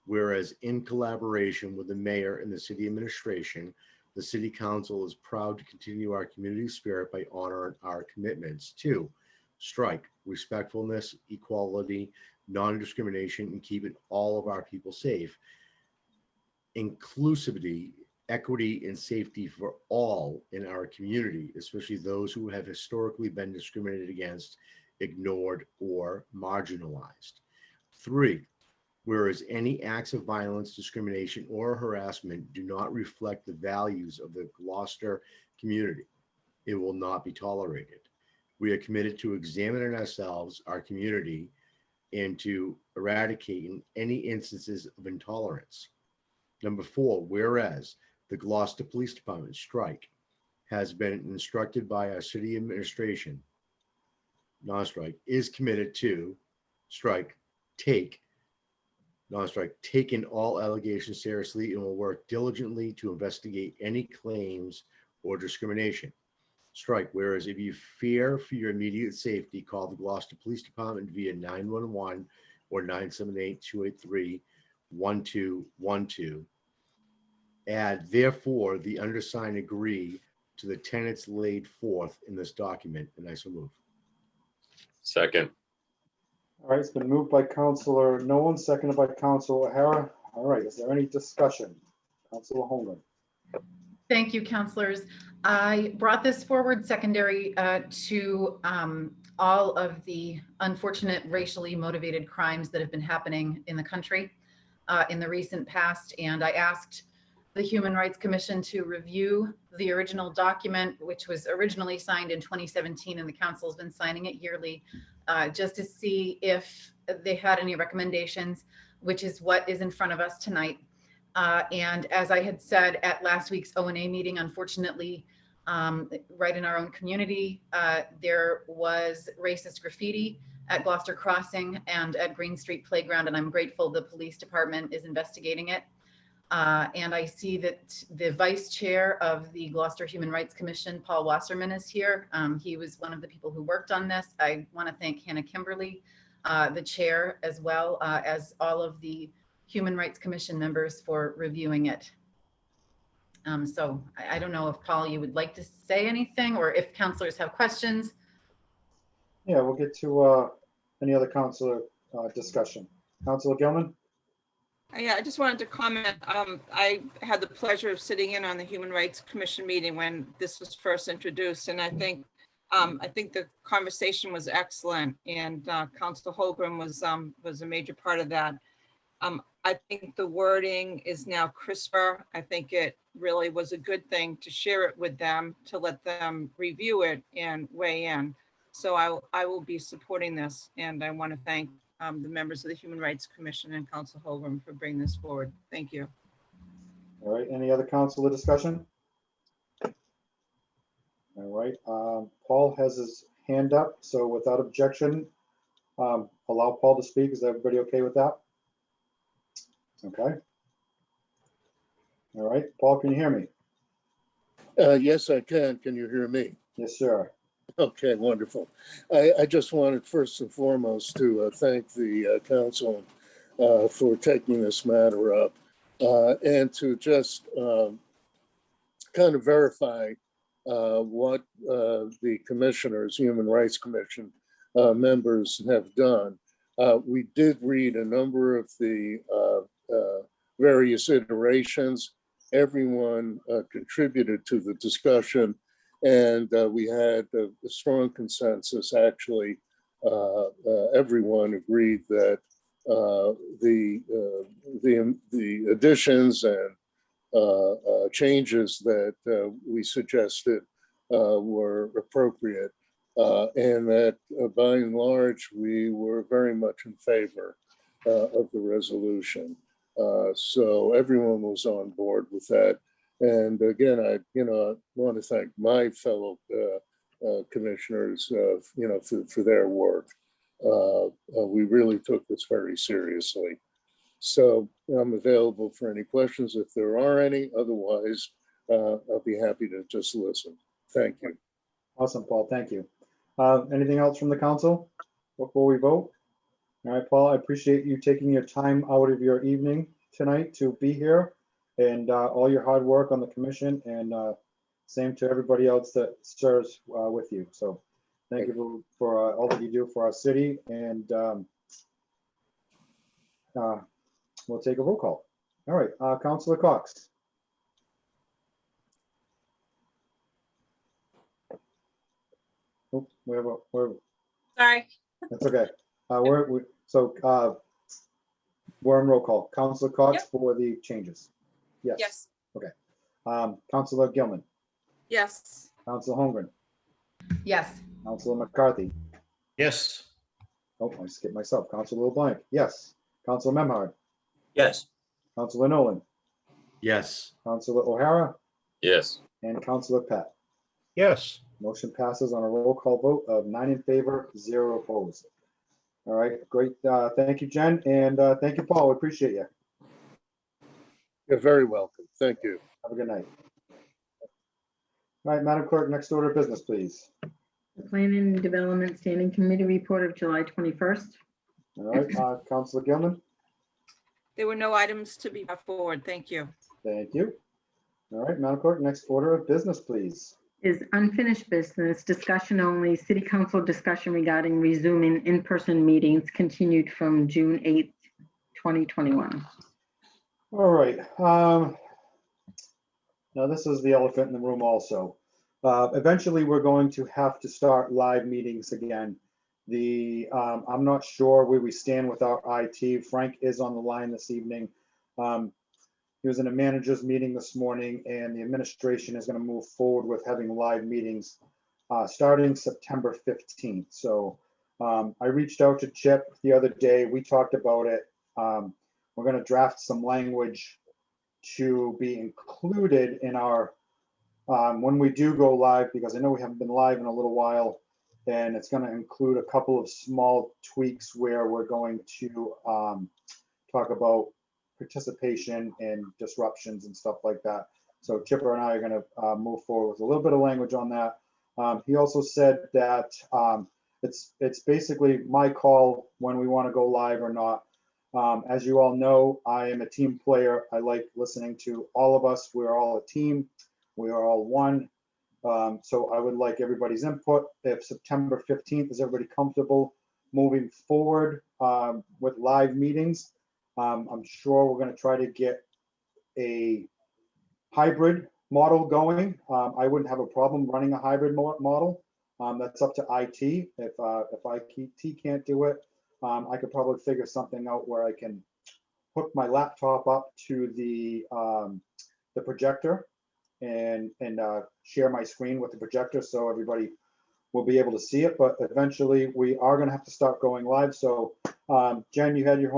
whereas in collaboration with the mayor and the city administration, the city council is proud to continue our community spirit by honoring our commitments to strike respectfulness, equality, non-discrimination, and keeping all of our people safe. Inclusivity, equity, and safety for all in our community, especially those who have historically been discriminated against, ignored, or marginalized. 3, whereas any acts of violence, discrimination, or harassment do not reflect the values of the Gloucester community, it will not be tolerated. We are committed to examining ourselves, our community, and to eradicating any instances of intolerance. Number 4, whereas the Gloucester Police Department strike has been instructed by our city administration, non-strike, is committed to strike, take, non-strike, taking all allegations seriously and will work diligently to investigate any claims or discrimination. Strike, whereas if you fear for your immediate safety, call the Gloucester Police Department via 911 or 978-283-1212. Add, therefore, the undersigned agree to the tenets laid forth in this document, and I so move. Second. All right, it's been moved by Councilor Nolan, seconded by Councilor O'Hara. All right, is there any discussion? Councilor Holman. Thank you, councilors. I brought this forward secondary to all of the unfortunate racially motivated crimes that have been happening in the country in the recent past. And I asked the Human Rights Commission to review the original document, which was originally signed in 2017, and the council has been signing it yearly, just to see if they had any recommendations, which is what is in front of us tonight. And as I had said at last week's O&A meeting, unfortunately, right in our own community, there was racist graffiti at Gloucester Crossing and at Green Street Playground, and I'm grateful the police department is investigating it. And I see that the vice chair of the Gloucester Human Rights Commission, Paul Wasserman, is here. He was one of the people who worked on this. I want to thank Hannah Kimberly, the chair, as well as all of the Human Rights Commission members for reviewing it. So I don't know if, Paul, you would like to say anything, or if councilors have questions. Yeah, we'll get to any other councilor discussion. Councilor Gilman? Yeah, I just wanted to comment. I had the pleasure of sitting in on the Human Rights Commission meeting when this was first introduced, and I think the conversation was excellent, and Councilor Holgram was a major part of that. I think the wording is now crisper. I think it really was a good thing to share it with them, to let them review it and weigh in. So I will be supporting this, and I want to thank the members of the Human Rights Commission and Council Holgram for bringing this forward. Thank you. All right, any other councilor discussion? All right, Paul has his hand up, so without objection, allow Paul to speak. Is everybody okay with that? Okay. All right, Paul, can you hear me? Yes, I can. Can you hear me? Yes, sir. Okay, wonderful. I just wanted first and foremost to thank the council for taking this matter up and to just kind of verify what the commissioners, Human Rights Commission members have done. We did read a number of the various iterations. Everyone contributed to the discussion, and we had a strong consensus. Actually, everyone agreed that the additions and changes that we suggested were appropriate, and that by and large, we were very much in favor of the resolution. So everyone was on board with that. And again, I want to thank my fellow commissioners, for their work. We really took this very seriously. So I'm available for any questions if there are any. Otherwise, I'll be happy to just listen. Thank you. Awesome, Paul. Thank you. Anything else from the council before we vote? All right, Paul, I appreciate you taking your time out of your evening tonight to be here, and all your hard work on the commission, and same to everybody else that serves with you. So thank you for all that you do for our city, and we'll take a roll call. All right, Councilor Cox. Oh, Sorry. that's okay. We're on roll call. Councilor Cox for the changes. Yes. Yes. Okay. Councilor Gilman, Yes. Councilor Holmgren, Yes. Councilor McCarthy. Yes. Oh, I skipped myself. Councilor LeBlanc. Yes. Councilor Memhard, Yes. Councilor Nolan, Yes. Councilor O'Hara, Yes. and Councilor Pat. Yes. Motion passes on a roll call vote of 9 in favor, 0 opposed. All right, great. Thank you, Jen, and thank you, Paul. We appreciate you. You're very welcome. Thank you. Have a good night. All right, Madam Clerk, next order of business, please. The Planning and Development Standing Committee report of July 21st. All right, Councilor Gilman. There were no items to be brought forward. Thank you. Thank you. All right, Madam Clerk, next order of business, please. Is unfinished business, discussion only, city council discussion regarding resuming in-person meetings continued from June 8th, 2021. All right. Now this is the elephant in the room also. Eventually, we're going to have to start live meetings again. I'm not sure where we stand with our IT. Frank is on the line this evening. He was in a manager's meeting this morning, and the administration is going to move forward with having live meetings starting September 15th. So I reached out to Chip the other day. We talked about it. We're going to draft some language to be included in our, when we do go live, because I know we haven't been live in a little while, and it's going to include a couple of small tweaks where we're going to talk about participation and disruptions and stuff like that. So Chipper and I are going to move forward with a little bit of language on that. He also said that it's basically my call when we want to go live or not. As you all know, I am a team player. I like listening to all of us. We're all a team. We are all one. So I would like everybody's input. If September 15th, is everybody comfortable moving forward with live meetings? I'm sure we're going to try to get a hybrid model going. I wouldn't have a problem running a hybrid model. That's up to IT. If IT can't do it, I could probably figure something out where I can hook my laptop up to the projector and share my screen with the projector so everybody will be able to see it. But eventually we are going to have to start going live. So Jen, you had your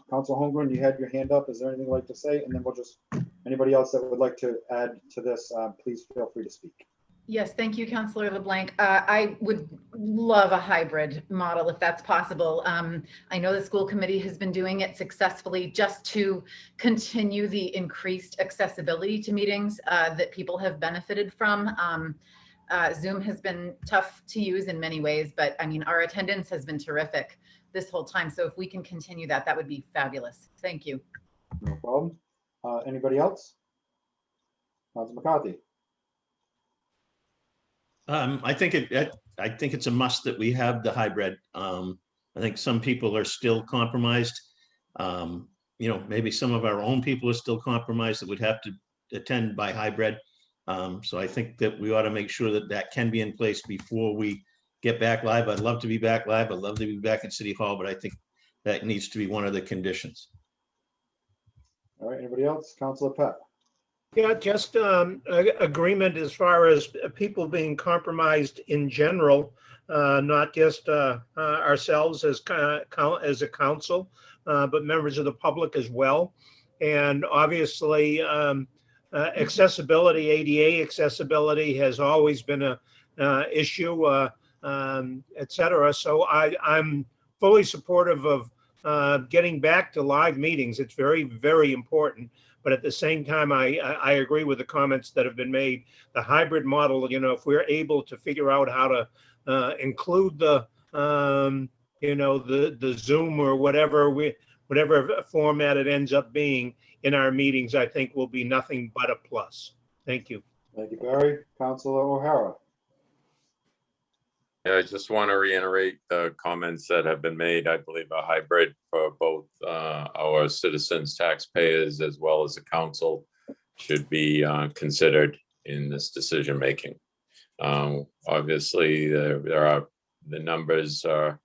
Council Holmgren, you had your hand up. Is there anything you'd like to say? And then we'll just, anybody else that would like to add to this, please feel free to speak. Yes, thank you, Councilor LeBlanc. I would love a hybrid model if that's possible. I know the school committee has been doing it successfully just to continue the increased accessibility to meetings that people have benefited from. Zoom has been tough to use in many ways, but I mean, our attendance has been terrific this whole time. So if we can continue that, that would be fabulous. Thank you. No problem. Anybody else? Councilor McCarthy. I think it's a must that we have the hybrid. I think some people are still compromised. Maybe some of our own people are still compromised that would have to attend by hybrid. So I think that we ought to make sure that that can be in place before we get back live. I'd love to be back live. I'd love to be back at City Hall, but I think that needs to be one of the conditions. All right, anybody else? Counselor Pat? Yeah, just agreement as far as people being compromised in general, not just ourselves as a council, but members of the public as well. And obviously, accessibility, ADA accessibility has always been a issue, et cetera. So I'm fully supportive of getting back to live meetings. It's very, very important. But at the same time, I agree with the comments that have been made. The hybrid model, you know, if we're able to figure out how to include the, you know, the Zoom or whatever format it ends up being in our meetings, I think will be nothing but a plus. Thank you. Thank you, Barry. Counselor O'Hara? Yeah, I just want to reiterate the comments that have been made. I believe a hybrid for both our citizens, taxpayers, as well as the council should be considered in this decision making. Obviously, the numbers are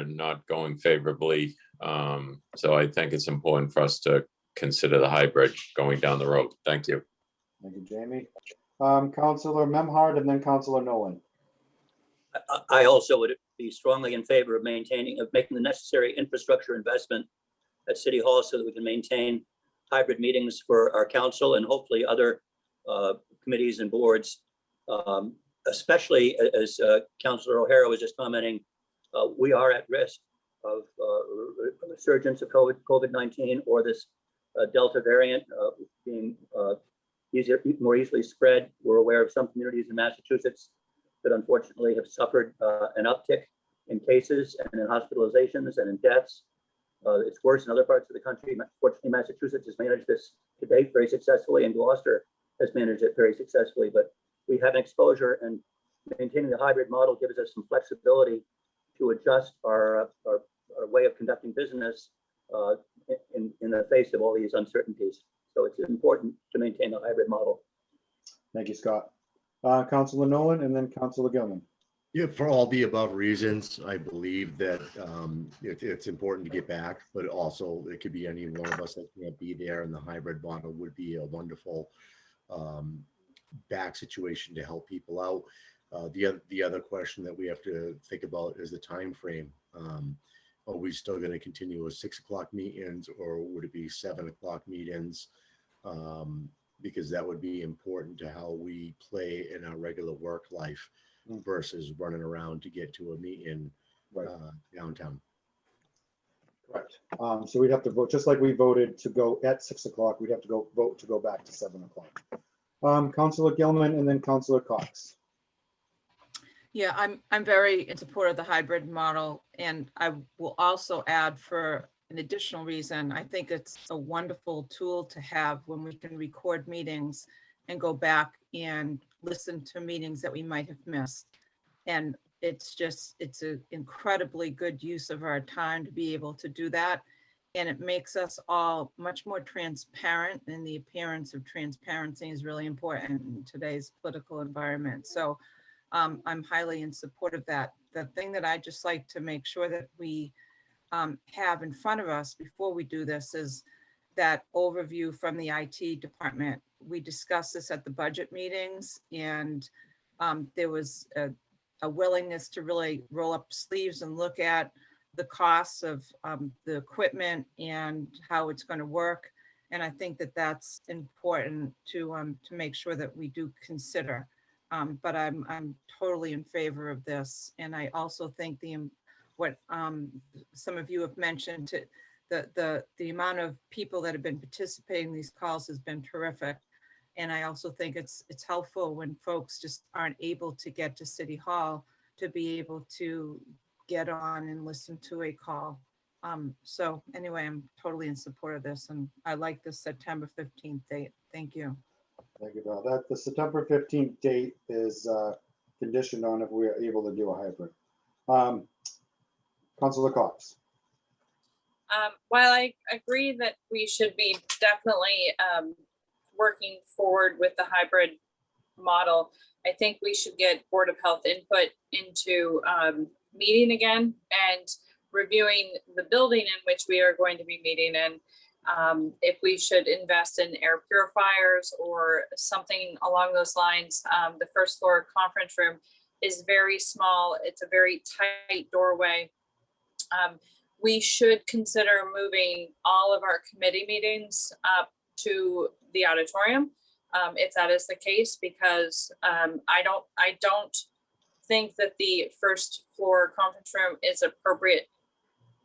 not going favorably. So I think it's important for us to consider the hybrid going down the road. Thank you. Thank you, Jamie. Counselor Memhard and then Counselor Nolan. I also would be strongly in favor of making the necessary infrastructure investment at City Hall so that we can maintain hybrid meetings for our council and hopefully other committees and boards, especially as Councilor O'Hara was just commenting, we are at risk of resurgence of COVID-19 or this Delta variant being more easily spread. We're aware of some communities in Massachusetts that unfortunately have suffered an uptick in cases and in hospitalizations and in deaths. It's worse in other parts of the country. Fortunately, Massachusetts has managed this to date very successfully, and Gloucester has managed it very successfully. But we have an exposure, and maintaining the hybrid model gives us some flexibility to adjust our way of conducting business in the face of all these uncertainties. So it's important to maintain the hybrid model. Thank you, Scott. Counselor Nolan and then Counselor Gilman. Yeah, for all the above reasons, I believe that it's important to get back, but also it could be any one of us that can't be there, and the hybrid model would be a wonderful back situation to help people out. The other question that we have to think about is the time frame. Are we still going to continue with 6 o'clock meetings, or would it be 7 o'clock meetings? Because that would be important to how we play in our regular work life versus running around to get to a meeting downtown. Correct. So we'd have to vote, just like we voted to go at 6 o'clock, we'd have to vote to go back to 7 o'clock. Counselor Gilman and then Counselor Cox. Yeah, I'm very in support of the hybrid model, and I will also add, for an additional reason, I think it's a wonderful tool to have when we can record meetings and go back and listen to meetings that we might have missed. And it's an incredibly good use of our time to be able to do that. And it makes us all much more transparent, and the appearance of transparency is really important in today's political environment. So I'm highly in support of that. The thing that I just like to make sure that we have in front of us before we do this is that overview from the IT department. We discussed this at the budget meetings, and there was a willingness to really roll up sleeves and look at the costs of the equipment and how it's going to work. And I think that that's important to make sure that we do consider. But I'm totally in favor of this. And I also think what some of you have mentioned, the amount of people that have been participating in these calls has been terrific. And I also think it's helpful when folks just aren't able to get to City Hall to be able to get on and listen to a call. So anyway, I'm totally in support of this, and I like the September 15th date. Thank you. Thank you, Val. The September 15th date is conditioned on if we are able to do a hybrid. Councilor Cox. While I agree that we should be definitely working forward with the hybrid model, I think we should get Board of Health input into meeting again. And reviewing the building in which we are going to be meeting in. If we should invest in air purifiers or something along those lines. The first floor conference room is very small. It's a very tight doorway. We should consider moving all of our committee meetings up to the auditorium. If that is the case, because I don't think that the first floor conference room is appropriate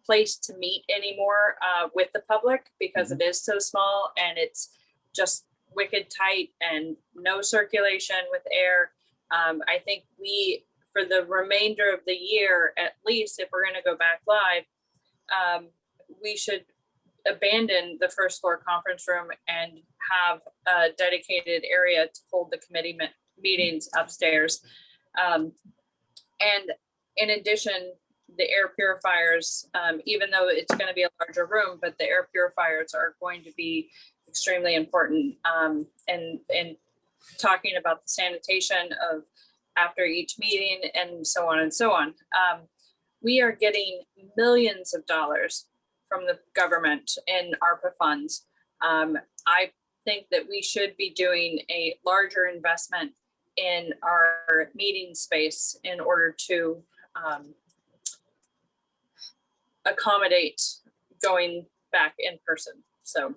place to meet anymore with the public, because it is so small and it's just wicked tight and no circulation with air. I think for the remainder of the year, at least, if we're going to go back live, we should abandon the first floor conference room and have a dedicated area to hold the committee meetings upstairs. And in addition, the air purifiers, even though it's going to be a larger room, but the air purifiers are going to be extremely important. And talking about the sanitation of after each meeting and so on and so on. We are getting millions of dollars from the government in ARPA funds. I think that we should be doing a larger investment in our meeting space in order to accommodate going back in person. So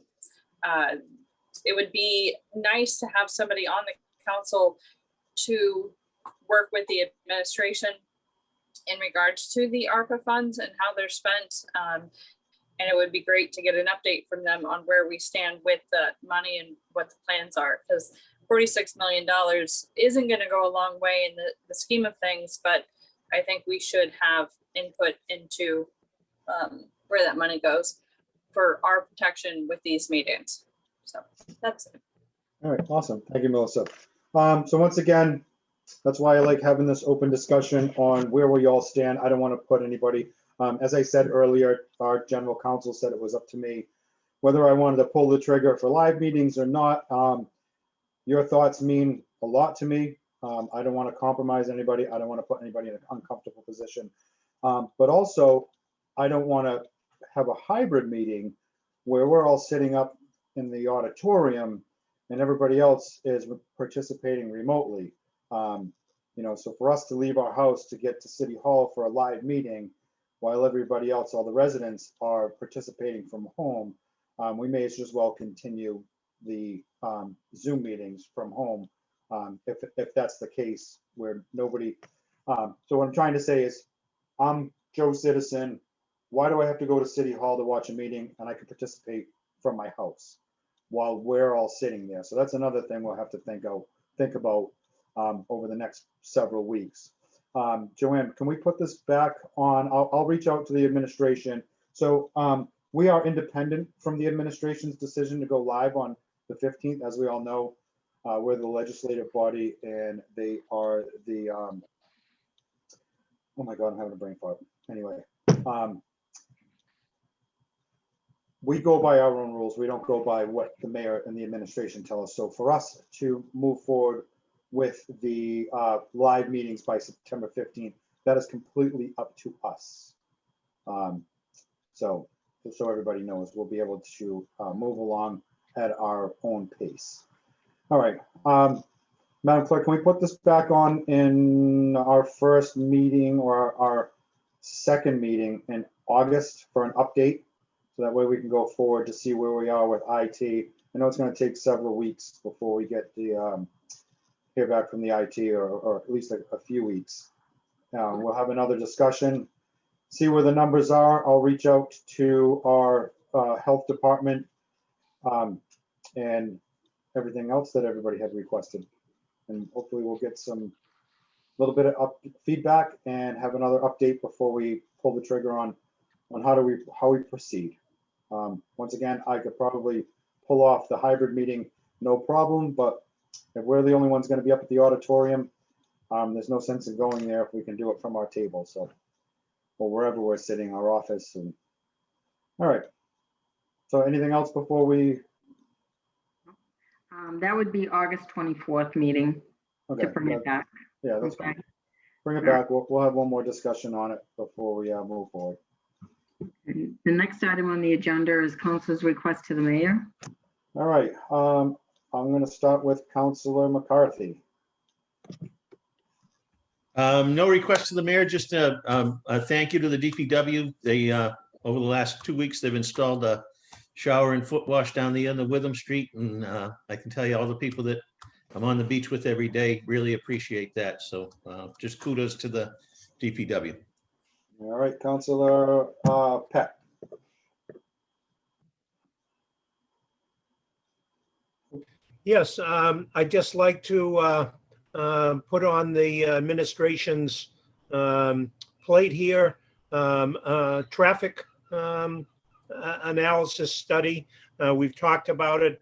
it would be nice to have somebody on the council to work with the administration in regards to the ARPA funds and how they're spent. And it would be great to get an update from them on where we stand with the money and what the plans are, because $46 million isn't going to go a long way in the scheme of things, but I think we should have input into where that money goes for our protection with these meetings. So that's it. All right, awesome. Thank you, Melissa. So once again, that's why I like having this open discussion on where we all stand. I don't want to put anybody, as I said earlier, our general counsel said it was up to me whether I wanted to pull the trigger for live meetings or not. Your thoughts mean a lot to me. I don't want to compromise anybody. I don't want to put anybody in an uncomfortable position. But also, I don't want to have a hybrid meeting where we're all sitting up in the auditorium and everybody else is participating remotely. So for us to leave our house to get to City Hall for a live meeting while everybody else, all the residents, are participating from home, we may as well continue the Zoom meetings from home if that's the case where nobody. So what I'm trying to say is, I'm Joe Citizen. Why do I have to go to City Hall to watch a meeting and I can participate from my house while we're all sitting there? So that's another thing we'll have to think about over the next several weeks. Joanne, can we put this back on? I'll reach out to the administration. So we are independent from the administration's decision to go live on the 15th. As we all know, we're the legislative body and they are the, oh my God, I'm having a brain fart. Anyway, we go by our own rules. We don't go by what the mayor and the administration tell us. So for us to move forward with the live meetings by September 15th, that is completely up to us. So just so everybody knows, we'll be able to move along at our own pace. All right, Madam Clerk, can we put this back on in our first meeting or our second meeting in August for an update? So that way we can go forward to see where we are with IT. I know it's going to take several weeks before we get the hear back from the IT, or at least a few weeks. We'll have another discussion, see where the numbers are. I'll reach out to our health department and everything else that everybody had requested. And hopefully we'll get some little bit of feedback and have another update before we pull the trigger on how we proceed. Once again, I could probably pull off the hybrid meeting, no problem, but if we're the only ones going to be up at the auditorium, there's no sense in going there if we can do it from our table. So, or wherever we're sitting, our office. And all right. So anything else before we? That would be August 24th meeting to bring it back. Yeah, that's fine. Bring it back. We'll have one more discussion on it before we move forward. And the next item on the agenda is council's request to the mayor. All right, I'm going to start with Councilor McCarthy. No request to the mayor, just a thank you to the DPW. They, over the last 2 weeks, they've installed a shower and foot wash down the end of Witham Street. And I can tell you all the people that I'm on the beach with every day really appreciate that. So just kudos to the DPW. All right, Councilor Peck. Yes, I'd just like to put on the administration's plate here, traffic analysis study. We've talked about it,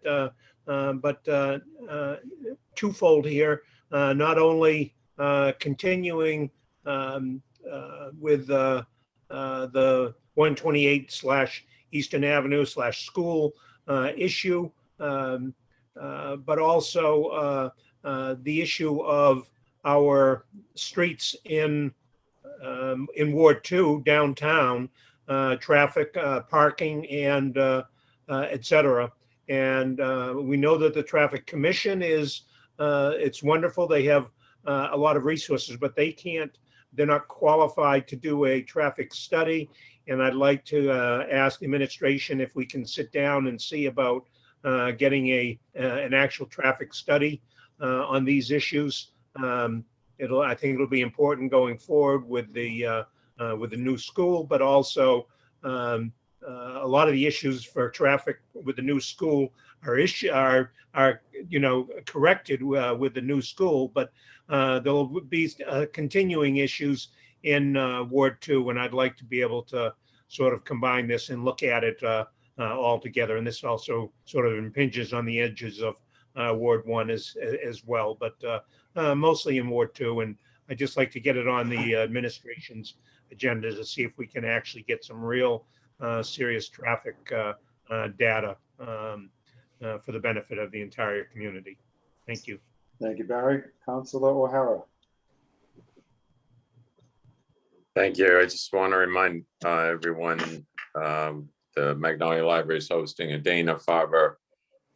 but twofold here. Not only continuing with the 128/ Eastern Avenue / school issue, but also the issue of our streets in Ward 2 downtown, traffic, parking, and et cetera. And we know that the Traffic Commission is, it's wonderful. They have a lot of resources, but they're not qualified to do a traffic study. And I'd like to ask the administration if we can sit down and see about getting an actual traffic study on these issues. I think it'll be important going forward with the new school, but also a lot of the issues for traffic with the new school are corrected with the new school, but there'll be continuing issues in Ward 2, and I'd like to be able to sort of combine this and look at it all together. And this also sort of impinges on the edges of Ward 1 as well, but mostly in Ward 2. And I'd just like to get it on the administration's agenda to see if we can actually get some real serious traffic data for the benefit of the entire community. Thank you. Thank you, Barry. Councilor O'Hara. Thank you. I just want to remind everyone, the Magnolia Library is hosting a Dana-Farber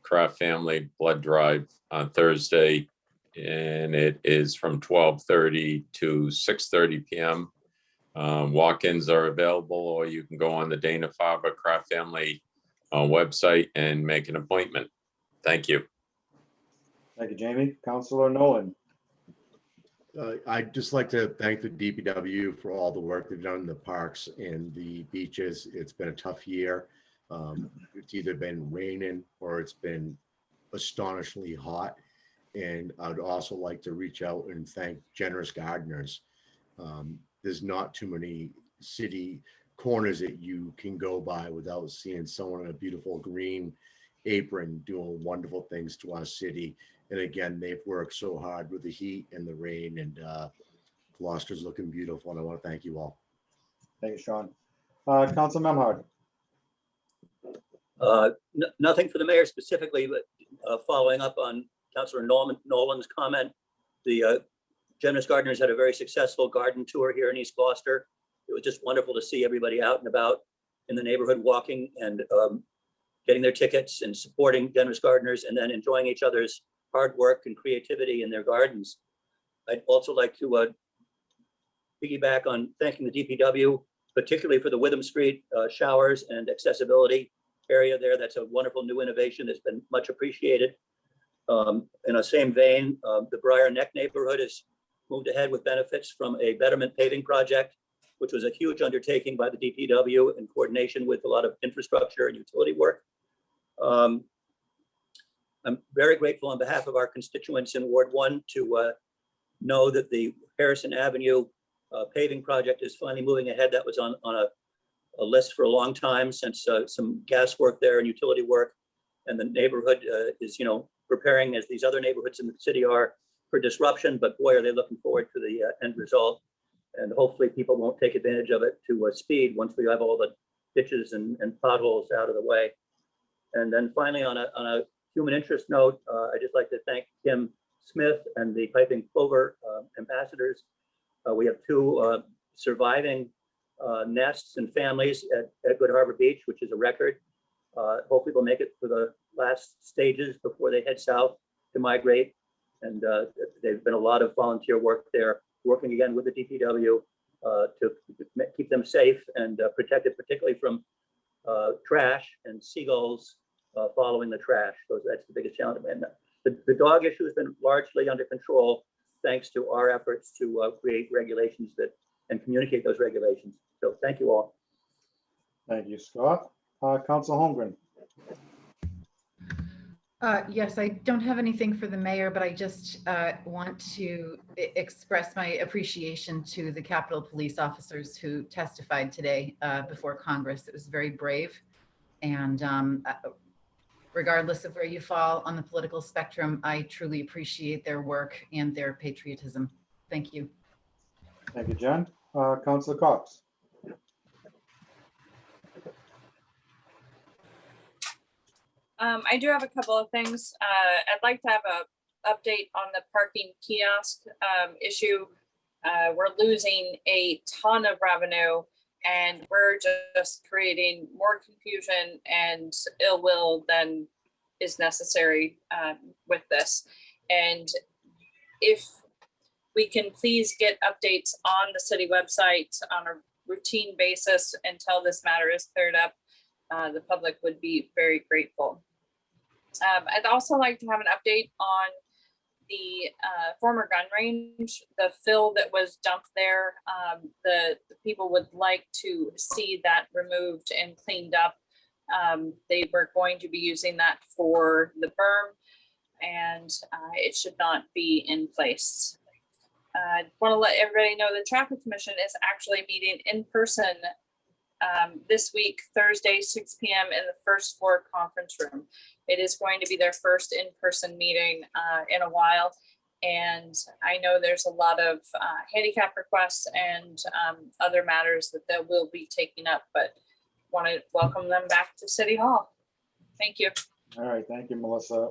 Craft Family Blood Drive on Thursday, and it is from 12:30 to 6:30 p.m. Walk-ins are available, or you can go on the Dana-Farber Craft Family website and make an appointment. Thank you. Thank you, Jamie. Councilor Nolan. I'd just like to thank the DPW for all the work they've done in the parks and the beaches. It's been a tough year. It's either been raining or it's been astonishingly hot. And I'd also like to reach out and thank Generous Gardeners. There's not too many city corners that you can go by without seeing someone in a beautiful green apron doing wonderful things to our city. And again, they've worked so hard with the heat and the rain, and Gloucester's looking beautiful, and I want to thank you all. Thank you, Sean. Council Memhard. Nothing for the mayor specifically, but following up on Councilor Nolan's comment, the Generous Gardeners had a very successful garden tour here in East Gloucester. It was just wonderful to see everybody out and about in the neighborhood walking and getting their tickets and supporting Generous Gardeners, and then enjoying each other's hard work and creativity in their gardens. I'd also like to piggyback on thanking the DPW, particularly for the Witham Street showers and accessibility area there. That's a wonderful new innovation that's been much appreciated. In the same vein, the Briar Neck neighborhood has moved ahead with benefits from a betterment paving project, which was a huge undertaking by the DPW in coordination with a lot of infrastructure and utility work. I'm very grateful on behalf of our constituents in Ward 1 to know that the Harrison Avenue paving project is finally moving ahead. That was on a list for a long time since some gas work there and utility work. And the neighborhood is, preparing, as these other neighborhoods in the city are, for disruption, but boy, are they looking forward to the end result. And hopefully people won't take advantage of it to speed once we have all the ditches and potholes out of the way. And then finally, on a human interest note, I'd just like to thank Kim Smith and the Piping Clover ambassadors. We have two surviving nests and families at Good Harbor Beach, which is a record. Hopefully they'll make it for the last stages before they head south to migrate. And there's been a lot of volunteer work there, working again with the DPW to keep them safe and protected, particularly from trash and seagulls following the trash. That's the biggest challenge. And the dog issue has been largely under control thanks to our efforts to create regulations and communicate those regulations. So thank you all. Thank you, Scott. Council Holmgren. Yes, I don't have anything for the mayor, but I just want to express my appreciation to the Capitol Police officers who testified today before Congress. It was very brave. And regardless of where you fall on the political spectrum, I truly appreciate their work and their patriotism. Thank you. Thank you, Jen. Councilor Cox. I do have a couple of things. I'd like to have an update on the parking kiosk issue. We're losing a ton of revenue and we're just creating more confusion and ill will than is necessary with this. And if we can please get updates on the city website on a routine basis until this matter is cleared up, the public would be very grateful. I'd also like to have an update on the former gun range, the fill that was dumped there. The people would like to see that removed and cleaned up. They were going to be using that for the berm and it should not be in place. I want to let everybody know the Traffic Commission is actually meeting in person this week, Thursday, 6 p.m. in the first floor conference room. It is going to be their first in-person meeting in a while. And I know there's a lot of handicap requests and other matters that they will be taking up, but want to welcome them back to City Hall. Thank you. All right, thank you, Melissa.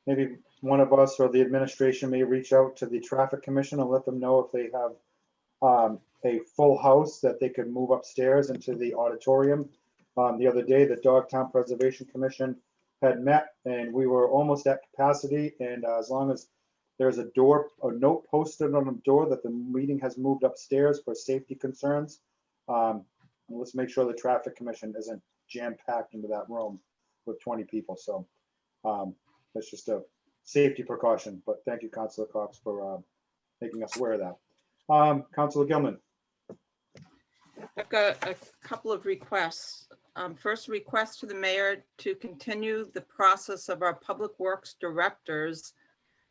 Maybe one of us or the administration may reach out to the Traffic Commission and let them know if they have a full house that they could move upstairs into the auditorium. The other day, the Dogtown Preservation Commission had met and we were almost at capacity. And as long as there's a note posted on the door that the meeting has moved upstairs for safety concerns, let's make sure the Traffic Commission isn't jam-packed into that room with 20 people. So that's just a safety precaution. But thank you, Councilor Cox, for making us aware of that. Councilor Gilman. I've got a couple of requests. First, request to the mayor to continue the process of our Public Works Director's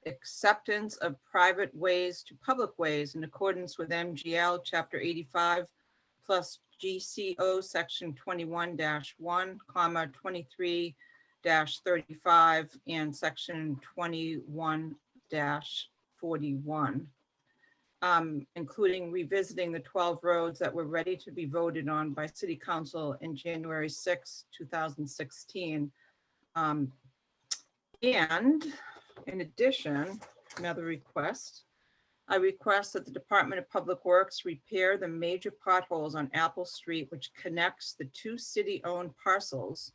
acceptance of private ways to public ways in accordance with MGL Chapter 85 plus GCO Section 21-1, 23-35 and Section 21-41. Including revisiting the 12 roads that were ready to be voted on by City Council in January 6, 2016. And in addition, another request, I request that the Department of Public Works repair the major potholes on Apple Street, which connects the two city-owned parcels,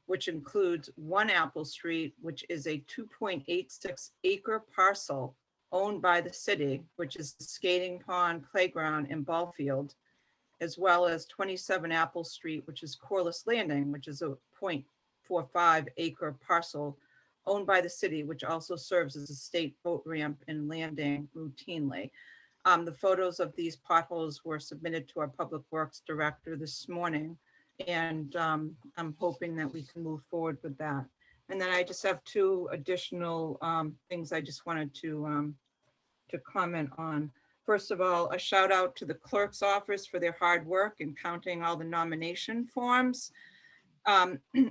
which includes one Apple Street, which is a 2.86 acre parcel owned by the city, which is the skating pond, playground, and ball field, as well as 27 Apple Street, which is Corliss Landing, which is a 0.45 acre parcel owned by the city, which also serves as a state boat ramp and landing routinely. The photos of these potholes were submitted to our Public Works Director this morning, and I'm hoping that we can move forward with that. And then I just have two additional things I just wanted to comment on. First of all, a shout out to the clerk's office for their hard work in counting all the nomination forms.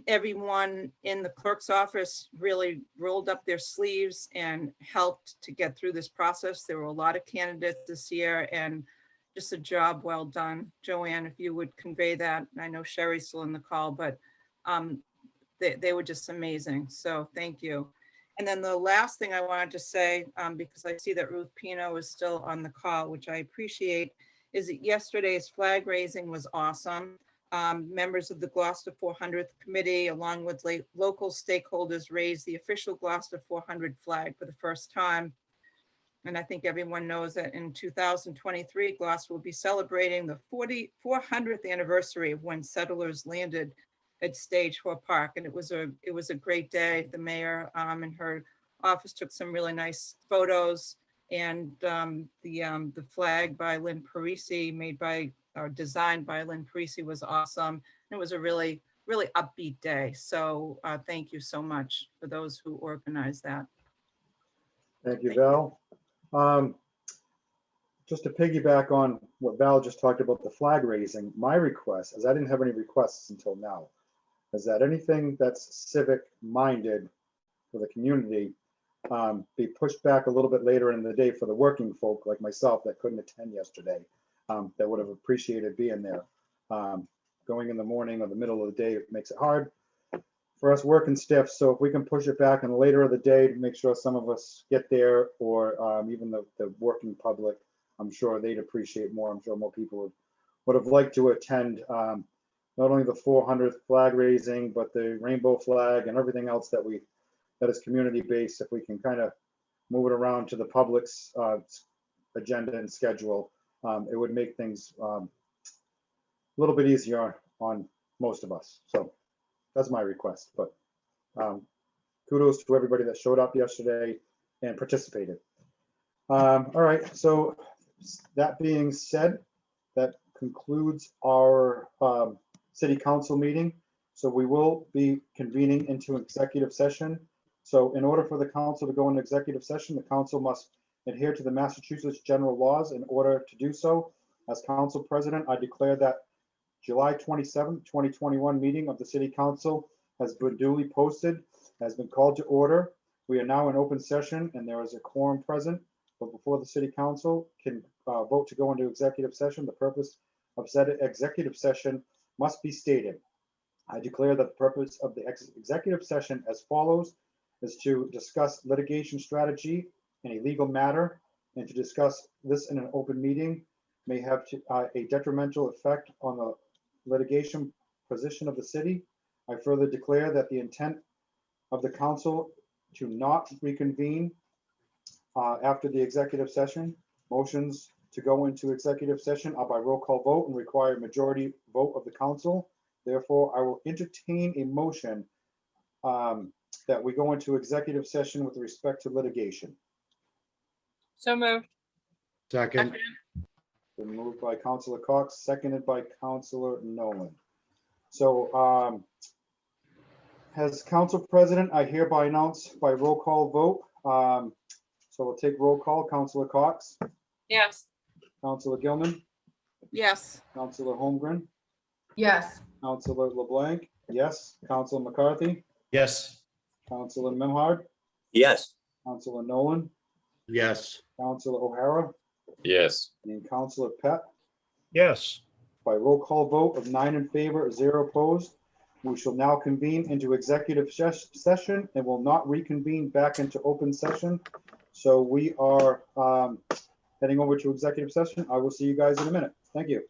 Everyone in the clerk's office really rolled up their sleeves and helped to get through this process. There were a lot of candidates this year and just a job well done. Joanne, if you would convey that. I know Sherry's still in the call, but they were just amazing. So thank you. And then the last thing I wanted to say, because I see that Ruth Pino is still on the call, which I appreciate, is that yesterday's flag raising was awesome. Members of the Gloucester 400th Committee, along with local stakeholders, raised the official Gloucester 400 flag for the first time. And I think everyone knows that in 2023, Gloucester will be celebrating the 400th anniversary of when settlers landed at Stage 4 Park. And it was a great day. The mayor and her office took some really nice photos, and the flag by Lynn Parisi, made by or designed by Lynn Parisi, was awesome. It was a really, really upbeat day. So thank you so much for those who organized that. Thank you, Val. Just to piggyback on what Val just talked about, the flag raising, my request, as I didn't have any requests until now, is that anything that's civic minded for the community be pushed back a little bit later in the day for the working folk like myself that couldn't attend yesterday, that would have appreciated being there. Going in the morning or the middle of the day makes it hard for us working stiff. So if we can push it back in the later of the day to make sure some of us get there, or even the working public, I'm sure they'd appreciate more. I'm sure more people would have liked to attend not only the 400th flag raising, but the rainbow flag and everything else that is community based. If we can kind of move it around to the public's agenda and schedule, it would make things a little bit easier on most of us. So that's my request, but kudos to everybody that showed up yesterday and participated. All right, so that being said, that concludes our city council meeting. So we will be convening into executive session. So in order for the council to go into executive session, the council must adhere to the Massachusetts general laws. In order to do so, as council president, I declare that July 27th, 2021 meeting of the city council has been duly posted, has been called to order. We are now in open session and there is a quorum present, but before the city council can vote to go into executive session, the purpose of said executive session must be stated. I declare that the purpose of the executive session as follows is to discuss litigation strategy in a legal matter, and to discuss this in an open meeting may have a detrimental effect on the litigation position of the city. I further declare that the intent of the council to not reconvene after the executive session. Motions to go into executive session are by roll call vote and require a majority vote of the council. Therefore, I will entertain a motion that we go into executive session with respect to litigation. So moved. Second. Been moved by Councilor Cox, seconded by Councilor Nolan. So as council president, I hereby announce by roll call vote. So we'll take roll call. Councilor Cox, Yes. Councilor Gilman, Yes. Councilor Holmgren, Yes. Councilor LeBlanc, yes. Councilor McCarthy, Yes. Councilor Memhard, Yes. Councilor Nolan, Yes. Councilor O'Hara, Yes. and Councilor Pett. Yes. By roll call vote of 9 in favor, 0 opposed, we shall now convene into executive session and will not reconvene back into open session. So we are heading over to executive session. I will see you guys in a minute. Thank you.